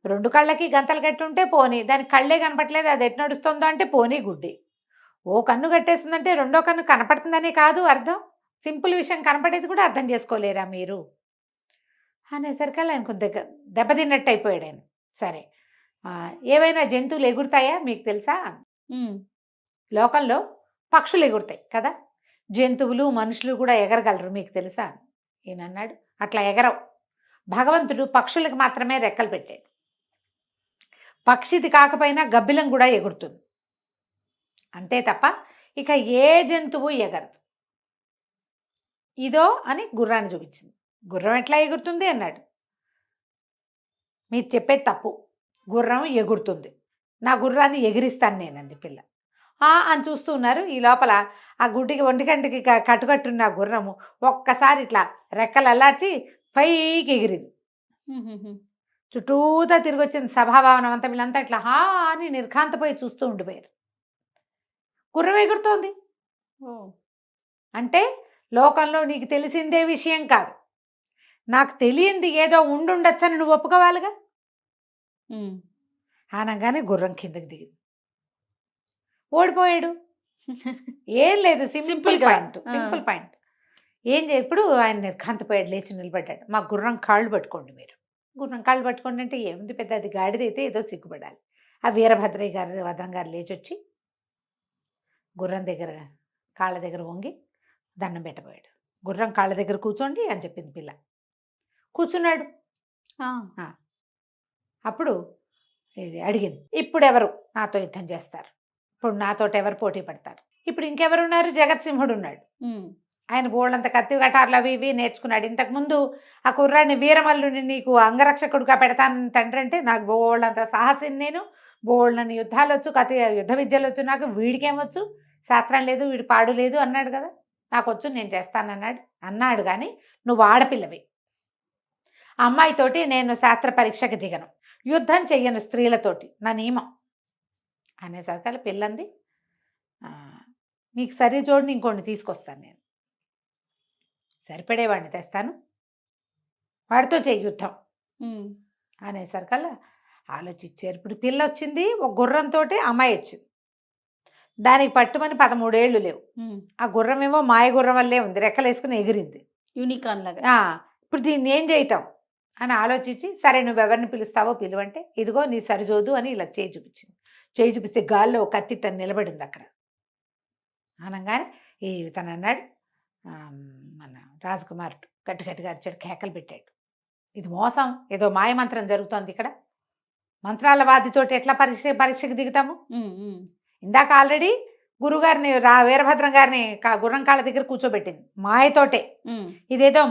రెండు కళ్ళకి గంతలు కట్టి ఉంటే పోనీ, దానికి కళ్ళే కనపట్లేదు అది ఎటు నడుస్తుందో అంటే పోనీ గుడ్డి, ఓ కన్ను కట్టేస్తుందంటే రెండో కన్ను కనపడుతుందనే కాదు అర్థం, సింపుల్ విషయం కనపడేది కూడా అర్థం చేసుకోలేరా మీరు అనేసరికల్లా ఆయన కొద్దిగా దెబ్బతిన్నట్టు అయిపోయాడు ఆయన. సరే ఏవైనా జంతువులు ఎగురుతాయా మీకు తెలుసా? లోకంలో పక్షులు ఎగురుతాయి కదా, జంతువులు మనుషులు కూడా ఎగరగలరు మీకు తెలుసా? ఈయన అన్నాడు అట్లా ఎగరవు, భగవంతుడు పక్షులకు మాత్రమే రెక్కలు పెట్టాడు, పక్షిది కాకపోయినా గబ్బిలం కూడా ఎగురుతుంది అంతే తప్ప ఇక ఏ జంతువు ఎగరదు. ఇదో అని గుర్రాన్ని చూపించింది. గుర్రం ఎట్లా ఎగురుతుంది అన్నాడు. మీరు చెప్పేది తప్పు, గుర్రం ఎగురుతుంది, నా గుర్రాన్ని ఎగిరిస్తాను నేనంది పిల్ల. అని చూస్తూ ఉన్నారు. ఈ లోపల ఆ గుడ్డికి ఒంటికంటికి కట్టుకట్టున్న గుర్రము ఒక్కసారి ఇట్లా రెక్కలు అల్లార్చి పైకి ఎగిరింది. చుట్టూతా తిరిగి వచ్చింది సభాభవనం అంతా, వీళ్ళంతా ఇట్లా అని నిర్ఘాంతపోయి చూస్తూ ఉండిపోయారు. గుర్రం ఎగురుతోంది అంటే లోకంలో నీకు తెలిసిందే విషయం కాదు, నాకు తెలియంది ఏదో ఉండుండొచ్చని నువ్వు ఒప్పుకోవాలిగా. అనగానే గుర్రం కిందకి దిగింది, ఓడిపోయాడు. ఏం లేదు, సింపుల్ పాయింట్. ఏం ఇప్పుడు ఆయన నిర్ఘాంతపోయాడు, లేచి నిలబడ్డాడు. మా గుర్రం కాళ్ళు పట్టుకోండి మీరు. గుర్రం కాళ్ళు పట్టుకోండి అంటే ఏముంది పెద్ద, అది గాడిదైతే ఏదో సిగ్గుపడాలి. ఆ వీరభద్రయ్య గారు వదం గారు లేచి వచ్చి గుర్రం దగ్గర కాళ్ళ దగ్గర వంగి దండం పెట్టబోయాడు. గుర్రం కాళ్ళ దగ్గర కూర్చోండి అని చెప్పింది పిల్ల. కూర్చున్నాడు. అప్పుడు ఇది అడిగింది, ఇప్పుడు ఎవరు నాతో యుద్ధం చేస్తారు, ఇప్పుడు నాతోటి ఎవరు పోటీ పడతారు? ఇప్పుడు ఇంకెవరున్నారు? జగత్సింహుడు ఉన్నాడు. ఆయన బోళ్ళంత కత్తి కటార్లు అవి ఇవి నేర్చుకున్నాడు. ఇంతకుముందు ఆ కుర్రాడిని వీరమల్లుని నీకు అంగరక్షకుడుగా పెడతాను తండ్రి అంటే, నాకు బోళ్ళంత సాహసిని, నేను బోళ్ళని యుద్ధాలు వచ్చు, యుద్ధ విద్యలు వచ్చు, నాకు వీడికేమొచ్చు, శాస్త్రం లేదు, వీడి పాడు లేదు అన్నాడు కదా, నాకు వచ్చు నేను చేస్తానన్నాడు. కానీ నువ్వు ఆడపిల్లవి, అమ్మాయితోటి నేను శాస్త్ర పరీక్షకి దిగను, యుద్ధం చెయ్యను స్త్రీలతోటి, నా నియమం అనేసరికి పిల్లంది మీకు సరి జోడిని ఇంకోటి తీసుకొస్తాను, నేను సరిపడేవాడిని తెస్తాను, వాడితో చెయ్యి యుద్ధం అనేసరికల్లా ఆలోచించారు. ఇప్పుడు పిల్ల వచ్చింది, ఒక గుర్రంతో అమ్మాయి వచ్చింది, దానికి పట్టుమని 13 ఏళ్ళు లేవు. ఆ గుర్రం ఏమో మాయ గుర్రం వల్లే ఉంది, రెక్కలు వేసుకుని ఎగిరింది యూనికార్న్ లాగా. ఇప్పుడు దీన్ని ఏం చేయటం అని ఆలోచించి సరే నువ్వెవరిని పిలుస్తావో పిలువంటే ఇదిగో నీ సరిజోదు అని ఇలా చేయి చూపించింది. చేయి చూపిస్తే గాల్లో కత్తి తను నిలబడింది అక్కడ. అనగానే తను అన్నాడు, మన రాజకుమారుడు గట్టిగా అరిచాడు, కేకలు పెట్టాడు, ఇది మోసం, ఏదో మాయమంత్రం జరుగుతోంది ఇక్కడ, మంత్రాల వాదితోటి ఎట్లా పరీక్షకు దిగుతాము? ఇందాక ఆల్రెడీ గురుగారిని వీరభద్రం గారిని గుర్రం కాళ్ళ దగ్గర కూర్చోబెట్టింది మాయతోటే. ఇదేదో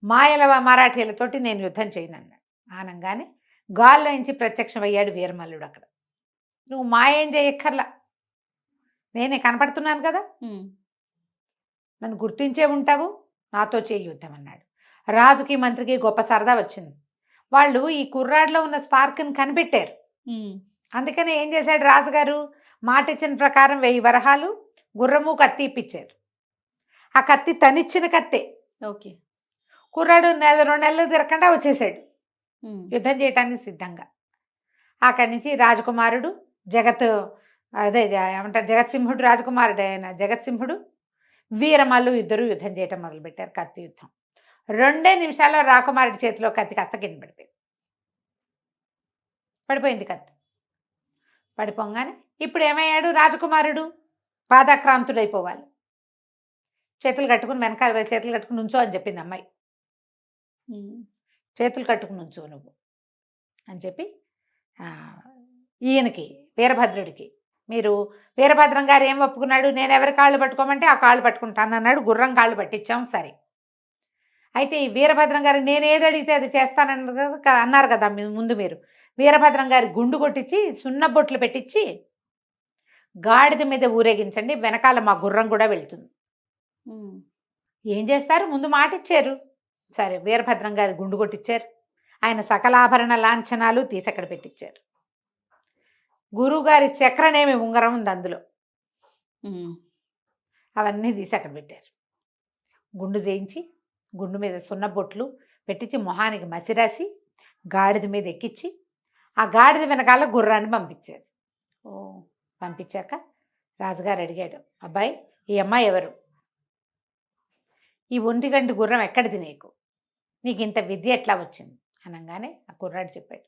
మాయల మరాఠీలతోటి నేను యుద్ధం చేయను అన్నాడు. ఆనంగానే గాల్లో నుంచి ప్రత్యక్షమయ్యాడు వీరమల్లుడు. అక్కడ నువ్వు మాయ ఏం చేయక్కర్లా, నేనే కనపడుతున్నాను కదా, నన్ను గుర్తించే ఉంటావు, నాతో చేయి యుద్ధం అన్నాడు. రాజుకి మంత్రికి గొప్ప సరదా వచ్చింది. వాళ్ళు ఈ కుర్రాడిలో ఉన్న స్పార్క్ని కనిపెట్టారు. అందుకనే ఏం చేశాడు రాజుగారు, మాట ఇచ్చిన ప్రకారం 1000 వరహాలు గుర్రము కత్తి ఇప్పించారు. ఆ కత్తి తనిచ్చిన కత్తే. ఓకే. కుర్రాడు 2 నెలలు తిరగకుండా వచ్చేసాడు యుద్ధం చేయటానికి సిద్ధంగా. అక్కడి నుంచి రాజకుమారుడు ఏమంటారు జగత్సింహుడు, రాజకుమారుడు అయిన జగత్సింహుడు, వీరమల్లు ఇద్దరు యుద్ధం చేయటం మొదలుపెట్టారు. కత్తి యుద్ధం 2 నిమిషాల్లో రాకుమారుడి చేతిలో కత్తి కాస్త కింద పడిపోయింది కత్తి. పడిపోగానే ఇప్పుడు ఏమయ్యాడు రాజకుమారుడు, పాదాక్రాంతుడైపోవాలి. చేతులు కట్టుకుని వెనకాల చేతులు కట్టుకుని నుంచో అని చెప్పింది అమ్మాయి. చేతులు కట్టుకుని నుంచో నువ్వు అని చెప్పి ఈయనకి వీరభద్రుడికి, మీరు వీరభద్రం గారు ఏం ఒప్పుకున్నాడు, నేను ఎవరి కాళ్ళు పట్టుకోమంటే ఆ కాళ్ళు పట్టుకుంటాను అన్నాడు. గుర్రం కాళ్ళు పట్టించాం. సరే, అయితే ఈ వీరభద్రం గారు నేను ఏది అడిగితే అది చేస్తానన్నారు కదా ముందు మీరు. వీరభద్రం గారి గుండు కొట్టించి సున్నబొట్లు పెట్టించి గాడిద మీద ఊరేగించండి, వెనకాల మా గుర్రం కూడా వెళ్తుంది. ఏం చేస్తారు, ముందు మాట ఇచ్చారు. సరే, వీరభద్రం గారి గుండు కొట్టించారు. ఆయన సకలాభరణ లాంఛనాలు తీసి అక్కడ పెట్టించారు. గురువుగారి చక్రనేమి ఉంగరం ఉంది అందులో, అవన్నీ తీసి అక్కడ పెట్టారు. గుండు చేయించి గుండు మీద సున్నబొట్లు పెట్టించి మొహానికి మసిరాసి గాడిద మీద ఎక్కించి ఆ గాడిద వెనకాల గుర్రాన్ని పంపించారు. పంపించాక రాజుగారు అడిగాడు, అబ్బాయి ఈ అమ్మాయి ఎవరు, ఈ 1 గంట గుర్రం ఎక్కడిది, నీకు ఇంత విద్య ఎట్లా వచ్చింది అనగానే ఆ కుర్రాడు చెప్పాడు,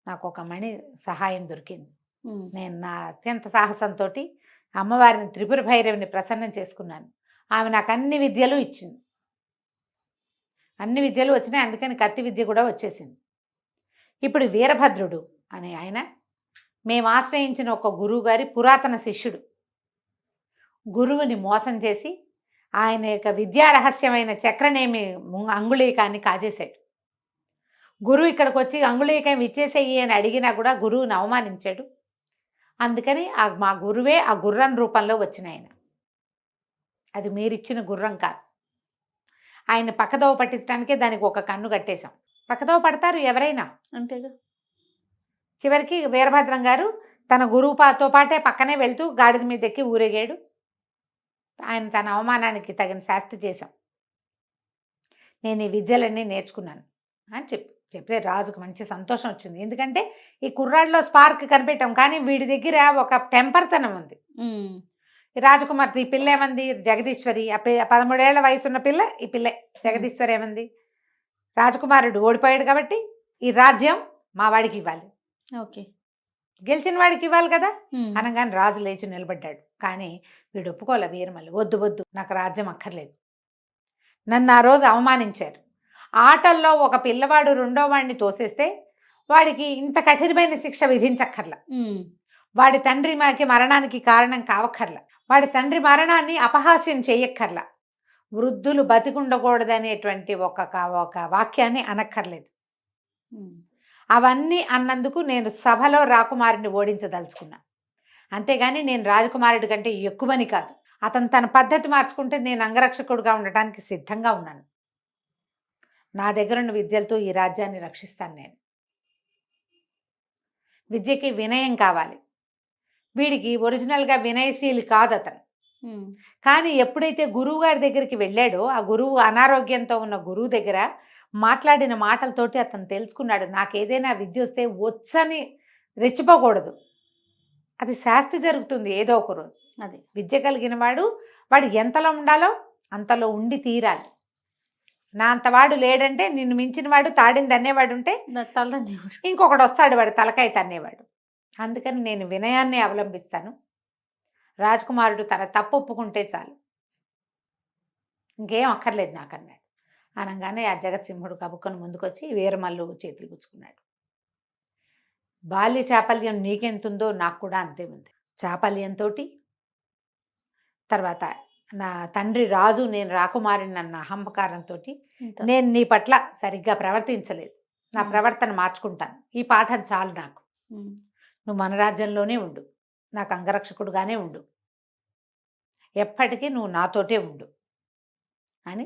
నాకు ఒక మణి సహాయం దొరికింది. నేను నా అత్యంత సాహసంతో అమ్మవారిని త్రిపుర భైరవిని ప్రసన్నం చేసుకున్నాను. ఆమె నాకు అన్ని విద్యలు ఇచ్చింది, అన్ని విద్యలు వచ్చినాయి, అందుకని కత్తి విద్య కూడా వచ్చేసింది. ఇప్పుడు వీరభద్రుడు అనే ఆయన మేము ఆశ్రయించిన ఒక గురువు గారి పురాతన శిష్యుడు. గురువుని మోసం చేసి ఆయన యొక్క విద్యా రహస్యమైన చక్రనేమి అంగుళీకాన్ని కాజేశాడు. గురువు ఇక్కడికి వచ్చి అంగుళీకం ఇచ్చేసేయి అని అడిగినా కూడా గురువుని అవమానించాడు. అందుకని మా గురువే ఆ గుర్రం రూపంలో వచ్చిన ఆయన. అది మీరిచ్చిన గుర్రం కాదు. ఆయన పక్కదోవ పట్టించడానికే దానికి ఒక కన్ను కట్టేశాం. పక్కదోవ పడతారు ఎవరైనా, అంతేగా. చివరికి వీరభద్రం గారు తన గురువుతో పాటే పక్కనే వెళ్తూ గాడిద మీద ఎక్కి ఊరేగాడు. ఆయన తన అవమానానికి తగిన శాస్తి చేశాం. నేను ఈ విద్యలన్నీ నేర్చుకున్నాను అని చెప్తే రాజుకు మంచి సంతోషం వచ్చింది. ఎందుకంటే ఈ కుర్రాడిలో స్పార్క్ కనిపెట్టాం, కానీ వీడి దగ్గర ఒక టెంపర్తనం ఉంది. ఈ రాజకుమార్తె ఈ పిల్ల ఏమంది, జగదీశ్వరి, 13 ఏళ్ల వయసు ఉన్న పిల్ల, ఈ పిల్ల జగదీశ్వరి ఏమంది, రాజకుమారుడు ఓడిపోయాడు కాబట్టి ఈ రాజ్యం మా వాడికి ఇవ్వాలి, ఓకే, గెలిచిన వాడికి ఇవ్వాలి కదా అనగానే రాజు లేచి నిలబడ్డాడు. కానీ వీడు ఒప్పుకోలే. వీరమల్లి, వద్దు వద్దు, నాకు రాజ్యం అక్కర్లేదు, నన్ను ఆ రోజు అవమానించారు. ఆటల్లో ఒక పిల్లవాడు 2వ వాడిని తోసేస్తే వాడికి ఇంత కఠినమైన శిక్ష విధించక్కర్లా, వాడి తండ్రి మరణానికి కారణం కావక్కర్లా, వాడి తండ్రి మరణాన్ని అపహాస్యం చేయక్కర్లా, వృద్ధులు బతికుండకూడదనేటువంటి ఒక వాక్యాన్ని అనక్కర్లేదు. అవన్నీ అన్నందుకు నేను సభలో రాకుమారుని ఓడించదలుచుకున్నా, అంతేగాని నేను రాజకుమారుడి కంటే ఎక్కువని కాదు. అతను తన పద్ధతి మార్చుకుంటే నేను అంగరక్షకుడుగా ఉండటానికి సిద్ధంగా ఉన్నాను. నా దగ్గరున్న విద్యలతో ఈ రాజ్యాన్ని రక్షిస్తాను. నేను విద్యకి వినయం కావాలి. వీడికి ఒరిజినల్గా వినయశీలి కాదు అతను. కానీ ఎప్పుడైతే గురువు గారి దగ్గరికి వెళ్ళాడో, ఆ గురువు అనారోగ్యంతో ఉన్న గురువు దగ్గర మాట్లాడిన మాటలతోటి అతను తెలుసుకున్నాడు, నాకు ఏదైనా విద్య వస్తే వచ్చని రెచ్చిపోకూడదు, అది శాస్తి జరుగుతుంది ఏదో ఒక రోజు. అది విద్య కలిగిన వాడు ఎంతలో ఉండాలో అంతలో ఉండి తీరాలి. నా అంతవాడు లేడంటే నిన్ను మించిన వాడు తాడింది అనేవాడు ఉంటే ఇంకొకడు వస్తాడు వాడు తలకాయ తన్నేవాడు. అందుకని నేను వినయాన్ని అవలంబిస్తాను. రాజకుమారుడు తన తప్పు ఒప్పుకుంటే చాలు, ఇంకేం అక్కర్లేదు నాకు అన్నాడు. అనగానే ఆ జగత్సింహుడు కబుక్కను ముందుకొచ్చి వీరమల్లు చేతులు పుచ్చుకున్నాడు. బాల్య చాపల్యం నీకెంతుందో నాకు కూడా అంతే ఉంది. చాపల్యంతో, తర్వాత నా తండ్రి రాజు నేను రాకుమారిని అన్న అహంకారంతో ఇంత. నేను నీ పట్ల సరిగ్గా ప్రవర్తించలేదు, నా ప్రవర్తన మార్చుకుంటాను, ఈ పాఠం చాలు నాకు, ఉమ్. నువ్వు మన రాజ్యంలోనే ఉండు, నాకు అంగరక్షకుడుగానే ఉండు, ఎప్పటికీ నువ్వు నాతోటే ఉండు అని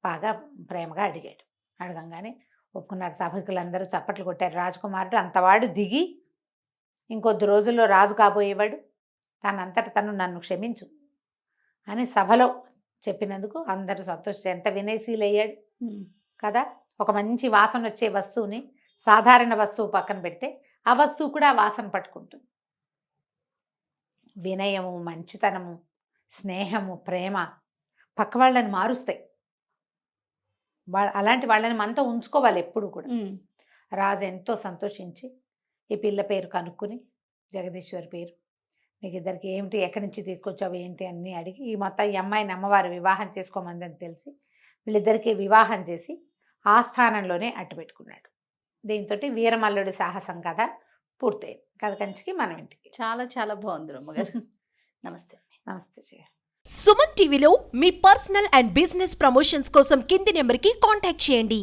బాగా ప్రేమగా అడిగాడు. అడగంగానే ఒప్పుకున్నారు. సభకులందరూ చప్పట్లు కొట్టారు. రాజకుమారుడు అంతవాడు దిగి ఇంకొద్ది రోజుల్లో రాజు కాబోయేవాడు, తనంతట తను నన్ను క్షమించు అని సభలో చెప్పినందుకు అందరూ సంతోషించి ఎంత వినయశీలయ్యాడు ఉమ్. కదా. ఒక మంచి వాసన వచ్చే వస్తువుని సాధారణ వస్తువు పక్కన పెడితే ఆ వస్తువు కూడా వాసన పట్టుకుంటుంది. వినయము, మంచితనము, స్నేహము, ప్రేమ పక్క వాళ్ళని మారుస్తాయి. అలాంటి వాళ్ళని మనతో ఉంచుకోవాలి ఎప్పుడు కూడా. ఉమ్. రాజు ఎంతో సంతోషించి ఈ పిల్ల పేరు కనుక్కుని, జగదీశ్వరి పేరు, మీకు ఇద్దరికి ఏమిటి, ఎక్కడి నుంచి తీసుకొచ్చావు ఏంటి అన్నీ అడిగి ఈ మొత్తం ఈ అమ్మాయిని అమ్మవారు వివాహం చేసుకోమందని తెలిసి వీళ్ళిద్దరికీ వివాహం చేసి ఆ స్థానంలోనే అట్టు పెట్టుకున్నాడు. దీంతో వీరమల్లుడి సాహసం కథ పూర్తయింది. కథ కంచికి మనం ఇంటికి. చాలా చాలా బాగుంది రమ్మగారు. నమస్తే. నమస్తే జయ. సుమన్ టీవీలో మీ పర్సనల్ అండ్ బిజినెస్ ప్రమోషన్స్ కోసం కింది నెంబర్కి కాంటాక్ట్ చేయండి.